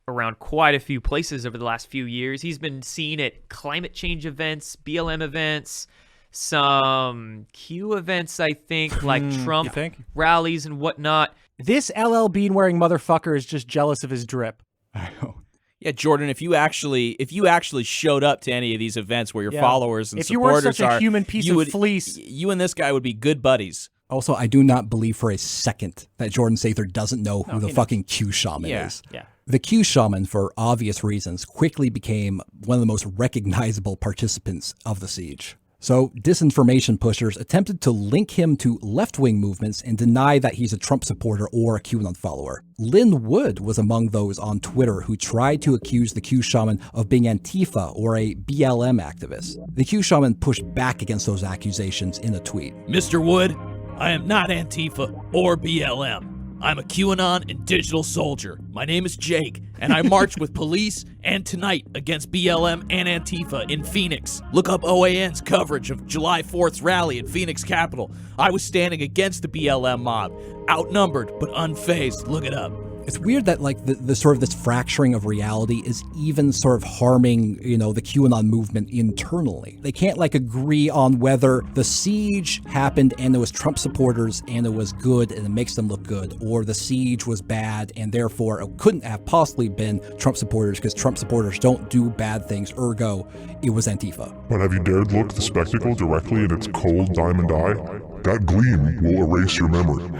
U: around quite a few places over the last few years. He's been seen at climate change events, BLM events, some Q events, I think, like Trump rallies and whatnot.
D: This LL Bean wearing motherfucker is just jealous of his drip.
E: I know.
C: Yeah, Jordan, if you actually showed up to any of these events where your followers and supporters
D: were such a human piece of fleece,
C: you and this guy would be good buddies.
E: Also, I do not believe for a second that Jordan Sather doesn't know who the fucking Q shaman is.
U: Yeah.
E: The Q shaman, for obvious reasons, quickly became one of the most recognizable participants of the siege. So disinformation pushers attempted to link him to left-wing movements and deny that he's a Trump supporter or a QAnon follower. Lynn Wood was among those on Twitter who tried to accuse the Q shaman of being Antifa or a BLM activist. The Q shaman pushed back against those accusations in a tweet.
V: Mr. Wood, I am not Antifa or BLM. I'm a QAnon and digital soldier. My name is Jake, and I marched with police and tonight against BLM and Antifa in Phoenix. Look up OAN's coverage of July 4th's rally at Phoenix Capitol. I was standing against the BLM mob, outnumbered but unfazed. Look it up.
E: It's weird that like the sort of this fracturing of reality is even sort of harming, the QAnon movement internally. They can't like agree on whether the siege happened and it was Trump supporters and it was good and it makes them look good, or the siege was bad and therefore it couldn't have possibly been Trump supporters because Trump supporters don't do bad things, ergo it was Antifa.
B: But have you dared look the spectacle directly in its cold diamond eye? That gleam will erase your memory.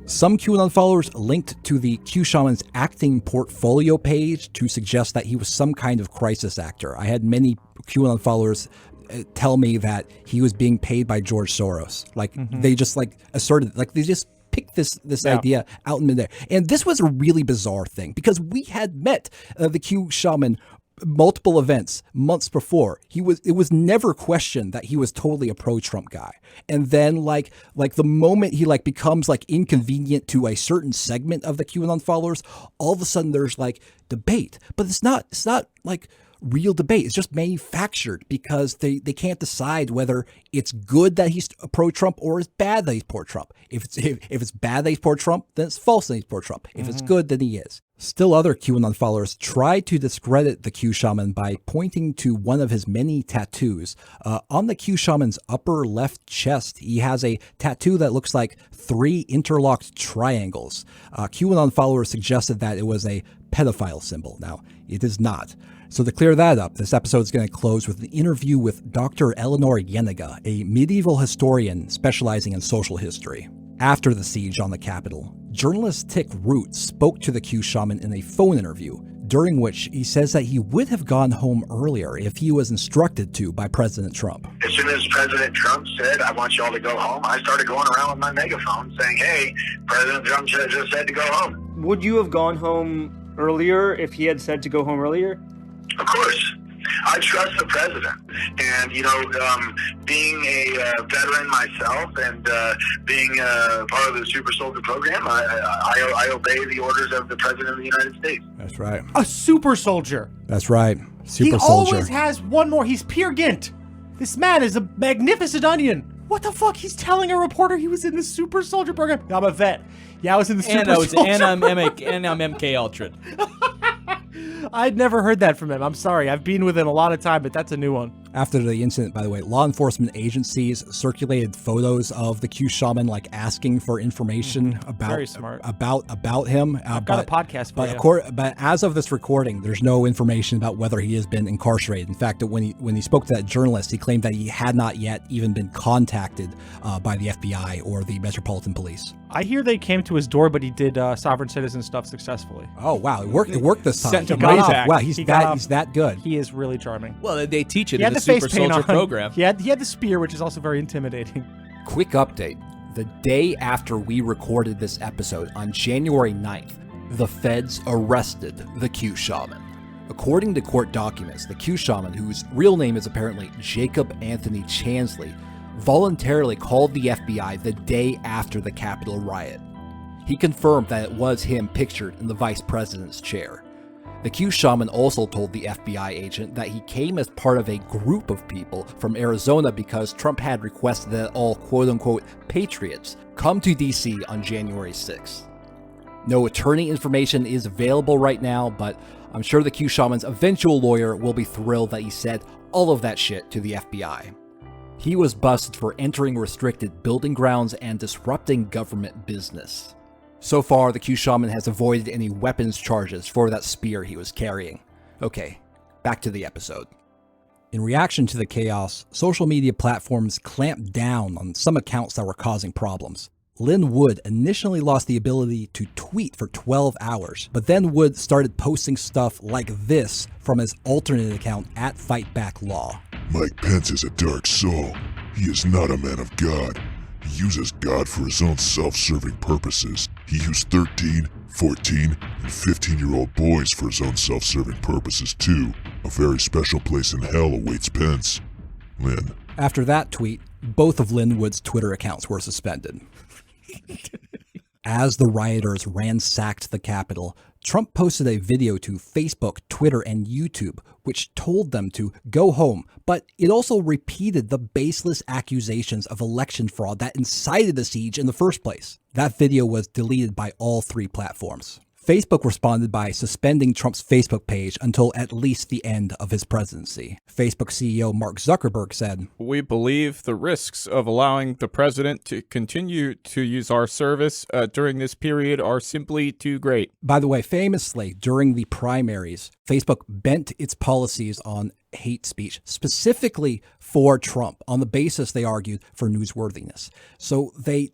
E: Some QAnon followers linked to the Q Shaman's acting portfolio page to suggest that he was some kind of crisis actor. I had many QAnon followers tell me that he was being paid by George Soros. Like they just like asserted, like they just picked this idea out in midair. And this was a really bizarre thing because we had met the Q Shaman multiple events months before. It was never questioned that he was totally a pro-Trump guy. And then like the moment he like becomes like inconvenient to a certain segment of the QAnon followers, all of a sudden there's like debate. But it's not like real debate. It's just manufactured because they can't decide whether it's good that he's pro-Trump or it's bad that he's pro-Trump. If it's bad that he's pro-Trump, then it's false that he's pro-Trump. If it's good, then he is. Still other QAnon followers try to discredit the Q Shaman by pointing to one of his many tattoos. On the Q Shaman's upper left chest, he has a tattoo that looks like 3 interlocked triangles. QAnon followers suggested that it was a pedophile symbol. Now, it is not. So to clear that up, this episode is going to close with an interview with Dr. Eleanor Yeniga, a medieval historian specializing in social history. After the siege on the Capitol, journalist Tick Root spoke to the Q Shaman in a phone interview, during which he says that he would have gone home earlier if he was instructed to by President Trump.
F: As soon as President Trump said, I want y'all to go home, I started going around with my megaphone saying, hey, President Trump just said to go home.
H: Would you have gone home earlier if he had said to go home earlier?
F: Of course. I trust the president. And, being a veteran myself and being part of the Super Soldier program, I obey the orders of the President of the United States.
E: That's right.
D: A super soldier.
E: That's right. Super
D: he
E: soldier.
D: Always has one more. He's Peer Gynt. This man is a magnificent onion. What the fuck? He's telling a reporter he was in the Super Soldier program. I'm a vet. Yeah, I was in the Super Soldier
U: and
D: program.
U: I'm MK Ultra.
D: I'd never heard that from him. I'm sorry. I've been with him a lot of time, but that's a new one.
E: After the incident, by the way, law enforcement agencies circulated photos of the Q Shaman like asking for information about
D: Very smart.
E: about him.
D: I've got a podcast for you.
E: But as of this recording, there's no information about whether he has been incarcerated. In fact, when he spoke to that journalist, he claimed that he had not yet even been contacted by the FBI or the Metropolitan Police.
D: I hear they came to his door, but he did sovereign citizen stuff successfully.
E: Oh wow, it worked this time.
D: Sent him back.
E: Wow, he's that good.
D: He is really charming.
U: Well, they teach it
D: He
U: in
D: had
U: the
D: the face
U: Super
D: paint
U: Soldier
D: on.
U: program.
D: He had the spear, which is also very intimidating.
E: Quick update. The day after we recorded this episode, on January 9th, the feds arrested the Q Shaman. According to court documents, the Q Shaman, whose real name is apparently Jacob Anthony Chansley, voluntarily called the FBI the day after the Capitol riot. He confirmed that it was him pictured in the vice president's chair. The Q Shaman also told the FBI agent that he came as part of a group of people from Arizona because Trump had requested that all quote-unquote patriots come to DC on January 6th. No attorney information is available right now, but I'm sure the Q Shaman's eventual lawyer will be thrilled that he said all of that shit to the FBI. He was busted for entering restricted building grounds and disrupting government business. So far, the Q Shaman has avoided any weapons charges for that spear he was carrying. Okay, back to the episode. In reaction to the chaos, social media platforms clamped down on some accounts that were causing problems. Lynn Wood initially lost the ability to tweet for 12 hours, but then Wood started posting stuff like this from his alternate account at FightBackLaw.
B: Mike Pence is a dark soul. He is not a man of God. He uses God for his own self-serving purposes. He used 13, 14, and 15-year-old boys for his own self-serving purposes too. A very special place in hell awaits Pence. Lynn.
E: After that tweet, both of Lynn Wood's Twitter accounts were suspended. As the rioters ransacked the Capitol, Trump posted a video to Facebook, Twitter, and YouTube, which told them to go home, but it also repeated the baseless accusations of election fraud that incited the siege in the first place. That video was deleted by all 3 platforms. Facebook responded by suspending Trump's Facebook page until at least the end of his presidency. Facebook CEO Mark Zuckerberg said,
I: "We believe the risks of allowing the president to continue to use our service during this period are simply too great."
E: By the way, famously, during the primaries, Facebook bent its policies on hate speech, specifically for Trump, on the basis, they argued, for newsworthiness. So they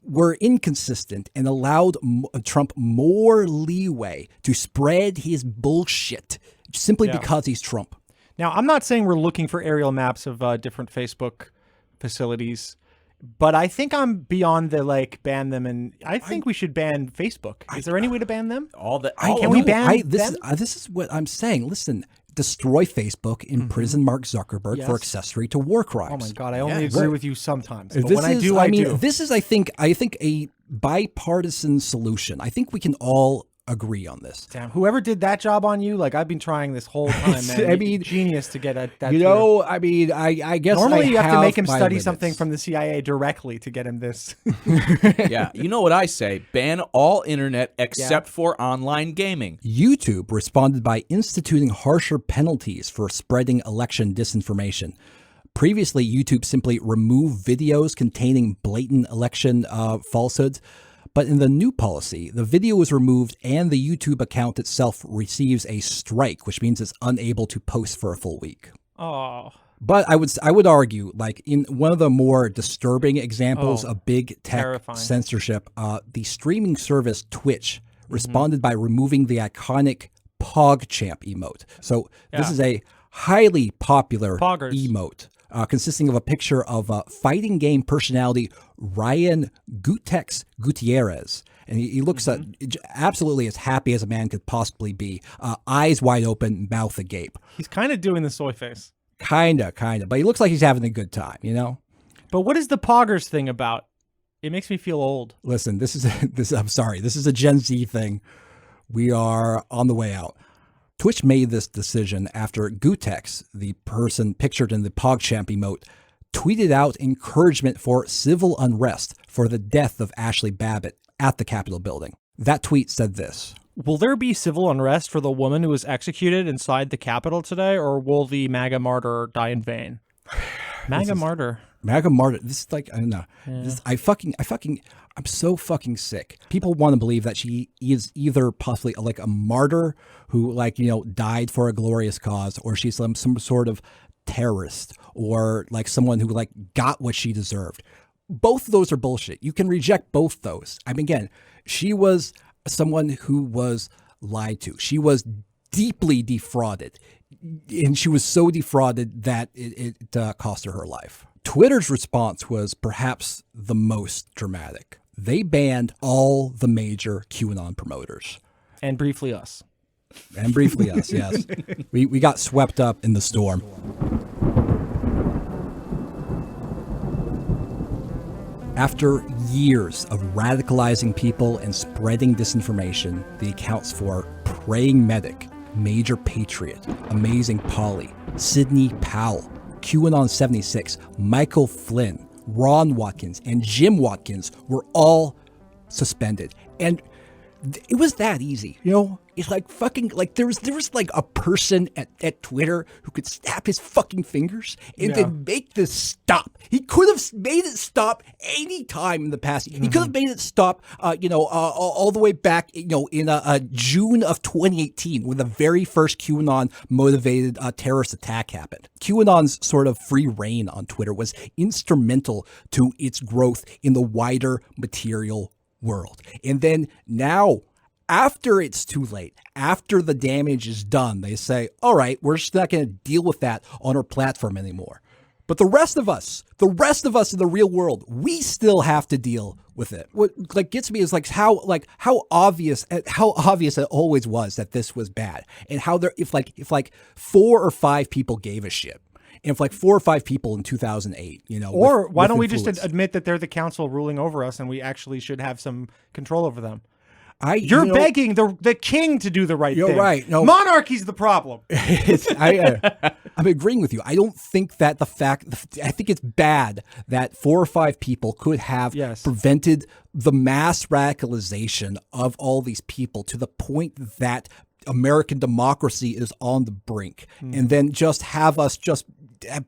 E: were inconsistent and allowed Trump more leeway to spread his bullshit simply because he's Trump.
D: Now, I'm not saying we're looking for aerial maps of different Facebook facilities, but I think I'm beyond the ban them, and I think we should ban Facebook. Is there any way to ban them? Can we ban them?
E: This is what I'm saying. Listen, destroy Facebook, imprison Mark Zuckerberg for accessory to war crimes.
D: Oh my God, I only agree with you sometimes. But when I do.
E: This is, I think, a bipartisan solution. I think we can all agree on this.
D: Damn, whoever did that job on you, I've been trying this whole time, man.
E: I mean,
D: genius to get that.
E: I guess
D: normally you have to make him study something from the CIA directly to get him this.
C: Yeah, you know what I say? Ban all internet except for online gaming.
E: YouTube responded by instituting harsher penalties for spreading election disinformation. Previously, YouTube simply removed videos containing blatant election falsehoods. But in the new policy, the video is removed and the YouTube account itself receives a strike, which means it's unable to post for a full week.
D: Oh.
E: But I would argue, in one of the more disturbing examples of big tech censorship, the streaming service Twitch responded by removing the iconic PogChamp emote. So this is a highly popular emote. Consisting of a picture of fighting game personality Ryan Gutierrez. And he looks absolutely as happy as a man could possibly be. Eyes wide open, mouth agape.
D: He's kind of doing the soy face.
E: Kinda. But he looks like he's having a good time,
D: But what is the Poggers thing about? It makes me feel old.
E: Listen, I'm sorry. This is a Gen Z thing. We are on the way out. Twitch made this decision after Gutex, the person pictured in the PogChamp emote, tweeted out encouragement for civil unrest for the death of Ashley Babbitt at the Capitol building. That tweet said this:
D: "Will there be civil unrest for the woman who was executed inside the Capitol today, or will the MAGA martyr die in vain?" MAGA martyr.
E: This is I don't know. Yeah. I'm so fucking sick. People want to believe that she is either possibly a martyr who died for a glorious cause, or she's some sort of terrorist, or someone who got what she deserved. Both of those are bullshit. You can reject both those. I mean, again, she was someone who was lied to. She was deeply defrauded, and she was so defrauded that it cost her life. Twitter's response was perhaps the most dramatic. They banned all the major QAnon promoters.
D: And briefly us.
E: Yes. We got swept up in the storm. After years of radicalizing people and spreading disinformation, the accounts for Praying Medic, Major Patriot, Amazing Polly, Sidney Powell, QAnon 76, Michael Flynn, Ron Watkins, and Jim Watkins were all suspended. And it was that easy, It's there was a person at Twitter who could snap his fucking fingers and then make this stop. He could have made it stop any time in the past. He could have made it stop, all the way back, in June of 2018 when the very first QAnon motivated terrorist attack happened. QAnon's sort of free reign on Twitter was instrumental to its growth in the wider material world. And then now, after it's too late, after the damage is done, they say, all right, we're just not going to deal with that on our platform anymore. But the rest of us in the real world, we still have to deal with it. What gets me is how obvious it always was that this was bad, and how if 4 or 5 people gave a shit. And if 4 or 5 people in 2008,
D: or why don't we just admit that they're the council ruling over us and we actually should have some control over them? You're begging the king to do the right thing.
E: You're right. No.
D: Monarchy's the problem.
E: I'm agreeing with you. I don't think that I think it's bad that 4 or 5 people could have prevented the mass radicalization of all these people to the point that American democracy is on the brink. And then just have us just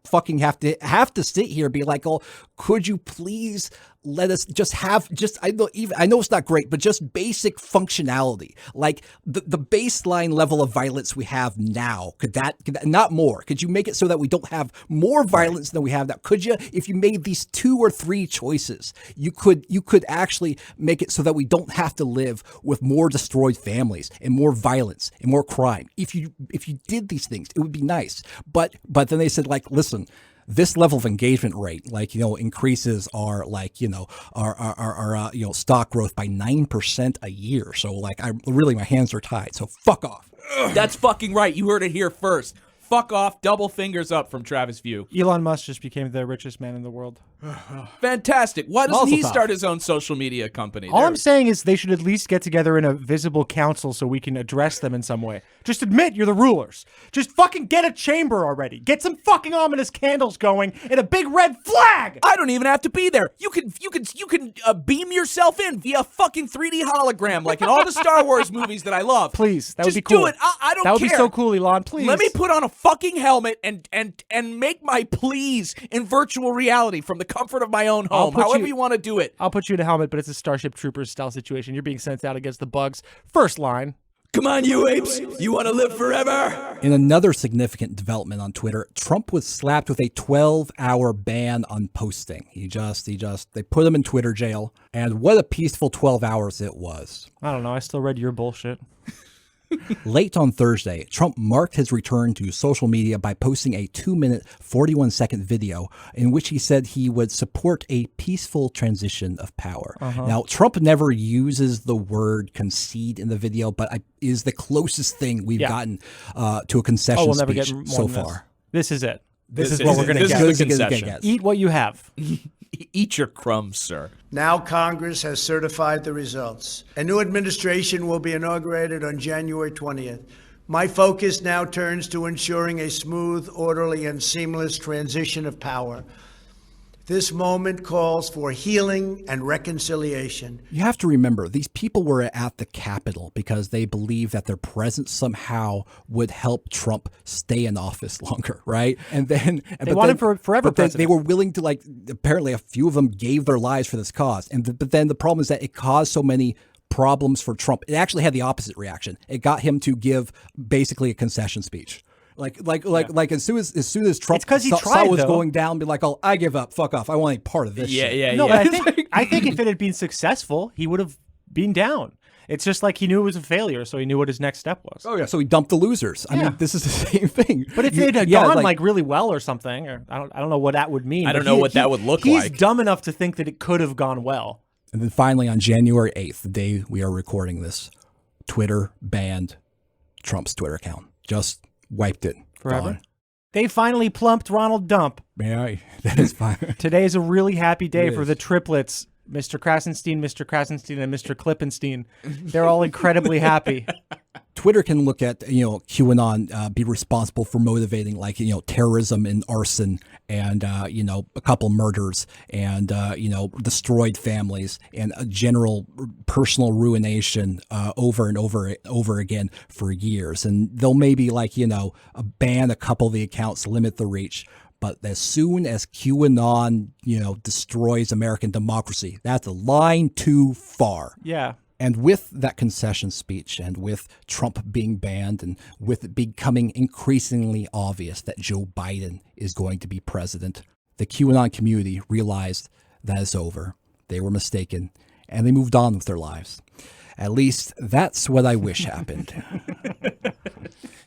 E: fucking have to sit here and be like, oh, could you please let us just have I know it's not great, but just basic functionality, like the baseline level of violence we have now. Could that not more? Could you make it so that we don't have more violence than we have now? Could you, if you made these 2 or 3 choices, you could actually make it so that we don't have to live with more destroyed families and more violence and more crime. If you did these things, it would be nice. But then they said, like, listen, this level of engagement rate, increases our stock growth by 9% a year. So my hands are tied. So fuck off.
V: That's fucking right. You heard it here first. Fuck off. Double fingers up from Travis View.
D: Elon Musk just became the richest man in the world.
V: Fantastic. Why doesn't he start his own social media company?
D: All I'm saying is they should at least get together in a visible council so we can address them in some way. Just admit you're the rulers. Just fucking get a chamber already. Get some fucking ominous candles going and a big red flag.
V: I don't even have to be there. You can beam yourself in via fucking 3D hologram, like in all the Star Wars movies that I love.
D: Please, that
V: just
D: would be cool.
V: Do it. I don't care.
D: That would be so cool, Elon. Please.
V: Let me put on a fucking helmet and make my pleas in virtual reality from the comfort of my own home. However you want to do it.
D: I'll put you in a helmet, but it's a Starship Troopers style situation. You're being sent out against the bugs. First line.
V: Come on, you apes. You want to live forever?
E: In another significant development on Twitter, Trump was slapped with a 12-hour ban on posting. They put him in Twitter jail. And what a peaceful 12 hours it was.
D: I don't know. I still read your bullshit.
E: Late on Thursday, Trump marked his return to social media by posting a 2-minute, 41-second video in which he said he would support a peaceful transition of power. Now, Trump never uses the word concede in the video, but is the closest thing we've gotten to a concession
D: we'll never
E: speech
D: get more
E: so
D: than
E: far.
D: This is it. This is what we're going to get.
V: This is the concession.
D: Eat what you have.
V: Eat your crumbs, sir.
J: Now Congress has certified the results. A new administration will be inaugurated on January 20th. My focus now turns to ensuring a smooth, orderly, and seamless transition of power. This moment calls for healing and reconciliation.
E: You have to remember, these people were at the Capitol because they believe that their presence somehow would help Trump stay in office longer, right? And then
D: they wanted forever.
E: But they were willing to, apparently a few of them gave their lives for this cause. But then the problem is that it caused so many problems for Trump. It actually had the opposite reaction. It got him to give basically a concession speech. Like as soon as Trump saw what was going down, be like, oh, I give up, fuck off, I want any part of this.
D: No, but I think if it had been successful, he would have been down. It's just like he knew it was a failure, so he knew what his next step was.
E: Oh yeah, so he dumped the losers. I mean, this is the same thing.
D: But if it had gone like really well or something, or I don't know what that would mean.
V: I don't know what that would look like.
D: He's dumb enough to think that it could have gone well.
E: And then finally, on January 8th, the day we are recording this, Twitter banned Trump's Twitter account. Just wiped it.
D: Forever.
E: Gone.
D: They finally plumped Ronald Dump.
E: Yeah, that is fine.
D: Today is a really happy day for the triplets, Mr. Krasenstein, and Mr. Klippenstein. They're all incredibly happy.
E: Twitter can look at, QAnon, be responsible for motivating terrorism and arson and, a couple murders and, destroyed families and a general personal ruination over and over again for years. And they'll maybe ban a couple of the accounts, limit the reach. But as soon as QAnon, destroys American democracy, that's a line too far.
D: Yeah.
E: And with that concession speech and with Trump being banned and with it becoming increasingly obvious that Joe Biden is going to be president, the QAnon community realized that it's over. They were mistaken and they moved on with their lives. At least that's what I wish happened.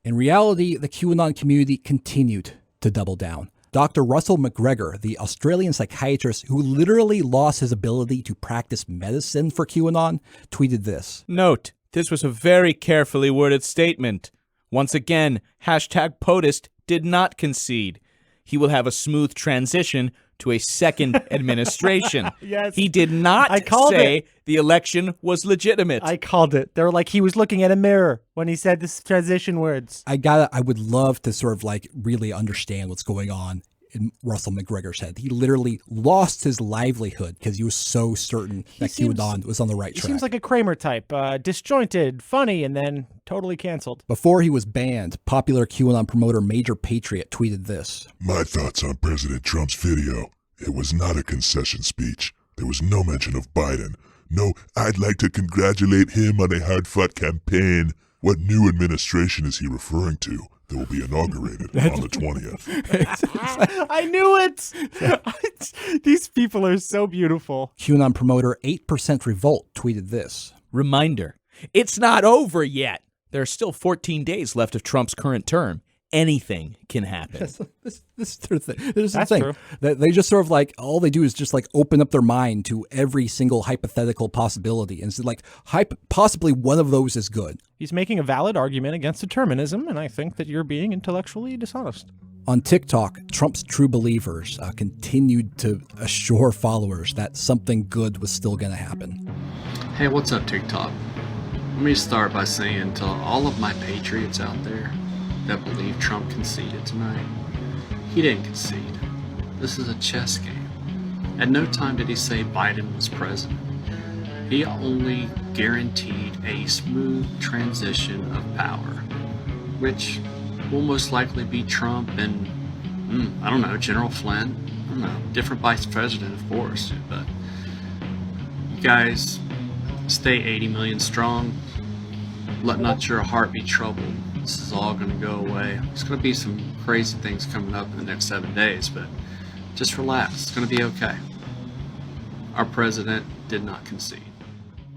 E: In reality, the QAnon community continued to double down. Dr. Russell McGregor, the Australian psychiatrist who literally lost his ability to practice medicine for QAnon, tweeted this.
V: Note, this was a very carefully worded statement. Once again, #POTUS did not concede. He will have a smooth transition
C: to a second administration.
D: Yes.
C: He did not say the election was legitimate.
D: I called it. They were like, he was looking at a mirror when he said this transition words.
E: I would love to sort of like really understand what's going on in Russell McGregor's head. He literally lost his livelihood because he was so certain that QAnon was on the right track.
D: He seems like a Kramer type, disjointed, funny, and then totally canceled.
E: Before he was banned, popular QAnon promoter Major Patriot tweeted this.
B: My thoughts on President Trump's video. It was not a concession speech. There was no mention of Biden. No, I'd like to congratulate him on a hard-fought campaign. What new administration is he referring to? That will be inaugurated on the 20th.
D: I knew it. These people are so beautiful.
E: QAnon promoter 8% Revolt tweeted this.
C: Reminder, it's not over yet. There are still 14 days left of Trump's current term. Anything can happen.
E: This is the thing. True. They just sort of like, all they do is just like open up their mind to every single hypothetical possibility. And it's like, possibly one of those is good.
D: He's making a valid argument against determinism, and I think that you're being intellectually dishonest.
E: On TikTok, Trump's true believers continued to assure followers that something good was still going to happen.
K: Hey, what's up, TikTok? Let me start by saying to all of my patriots out there that believe Trump conceded tonight, he didn't concede. This is a chess game. At no time did he say Biden was president. He only guaranteed a smooth transition of power, which will most likely be Trump and, I don't know, General Flynn. I don't know, different vice president, of course, but you guys stay 80 million strong. Let not your heart be troubled. This is all going to go away. There's going to be some crazy things coming up in the next 7 days, but just relax. It's going to be okay. Our president did not concede.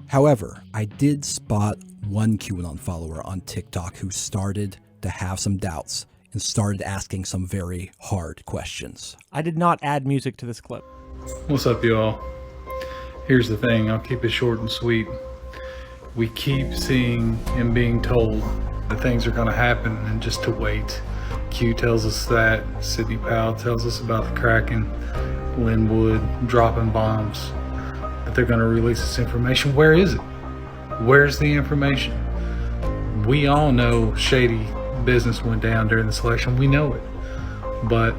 E: However, I did spot one QAnon follower on TikTok who started to have some doubts and started asking some very hard questions.
D: I did not add music to this clip.
L: What's up, y'all? Here's the thing. I'll keep it short and sweet. We keep seeing and being told that things are going to happen and just to wait. Q tells us that. Sidney Powell tells us about the Kraken. Lynn Wood dropping bombs. That they're going to release this information. Where is it? Where's the information? We all know shady business went down during this election. We know it. But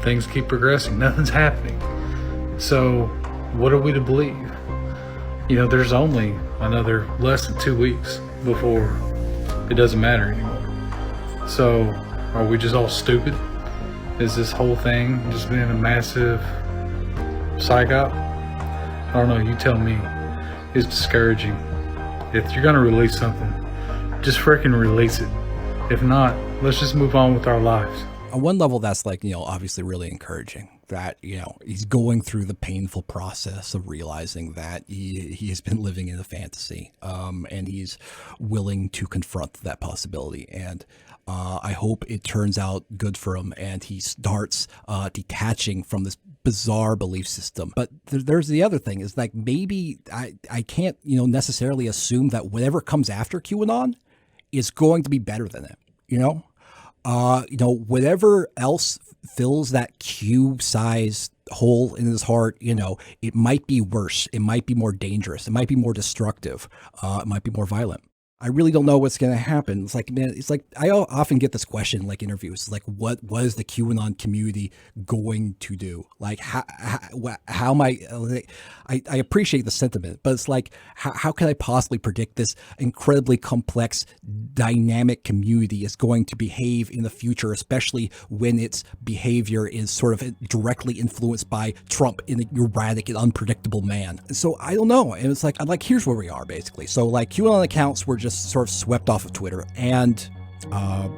L: things keep progressing. Nothing's happening. So what are we to believe? You know, there's only another less than 2 weeks before it doesn't matter anymore. So are we just all stupid? Is this whole thing just being a massive psyop? I don't know, you tell me. It's discouraging. If you're gonna release something, just freaking release it. If not, let's just move on with our lives.
E: On one level, that's like, obviously really encouraging that, he's going through the painful process of realizing that he has been living in a fantasy, and he's willing to confront that possibility. And I hope it turns out good for him and he starts detaching from this bizarre belief system. But there's the other thing is like, maybe I can't, necessarily assume that whatever comes after QAnon is going to be better than it, whatever else fills that Q-sized hole in his heart, it might be worse. It might be more dangerous. It might be more destructive. It might be more violent. I really don't know what's going to happen. It's like, man, I often get this question, like interviews, like what is the QAnon community going to do? Like, how am I appreciate the sentiment, but it's like, how can I possibly predict this incredibly complex, dynamic community is going to behave in the future, especially when its behavior is sort of directly influenced by Trump in an erratic and unpredictable man. So I don't know. And it's like, here's where we are basically. So like QAnon accounts were just sort of swept off of Twitter and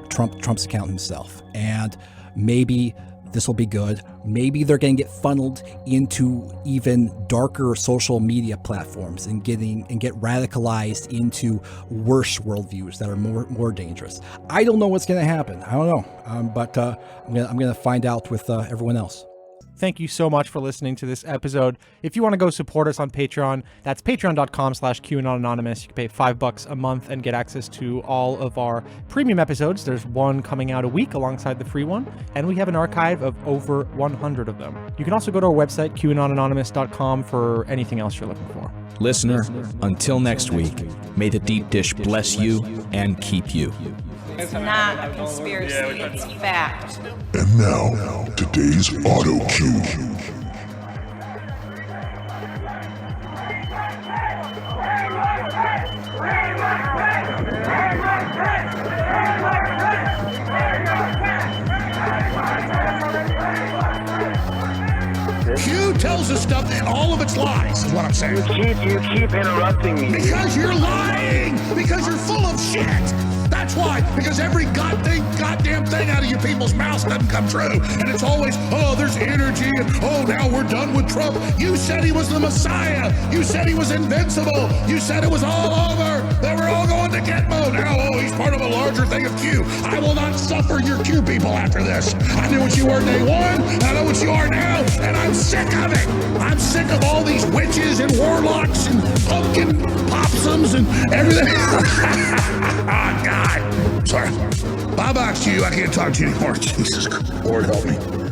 E: Trump's account himself. And maybe this will be good. Maybe they're going to get funneled into even darker social media platforms and get radicalized into worse worldviews that are more dangerous. I don't know what's going to happen. I don't know. But I'm going to find out with everyone else.
D: thank you so much for listening to this episode. If you want to go support us on Patreon, that's patreon.com/QAnonAnonymous. You can pay $5 a month and get access to all of our premium episodes. There's one coming out a week alongside the free one, and we have an archive of over 100 of them. You can also go to our website, QAnonAnonymous.com, for anything else you're looking for.
C: Listener, until next week, may the deep dish bless you and keep you.
M: It's not a conspiracy, it's fact.
B: And now, today's auto cue.
O: Q tells us stuff and all of it's lies, is what I'm saying.
F: You keep interrupting me.
O: Because you're lying! Because you're full of shit! That's why, because every goddamn thing out of you people's mouths doesn't come true. And it's always, oh, there's energy, and oh, now we're done with Trump. You said he was the Messiah. You said he was invincible. You said it was all over. That we're all going to Gitmo. Now, oh, he's part of a larger thing of Q. I will not suffer your Q people after this. I knew what you were day one, and I know what you are now, and I'm sick of it. I'm sick of all these witches and warlocks and pumpkin popsums and everything. Oh, God. Sorry. Bye-bye, Q. I can't talk to you anymore. Jesus, Lord help me.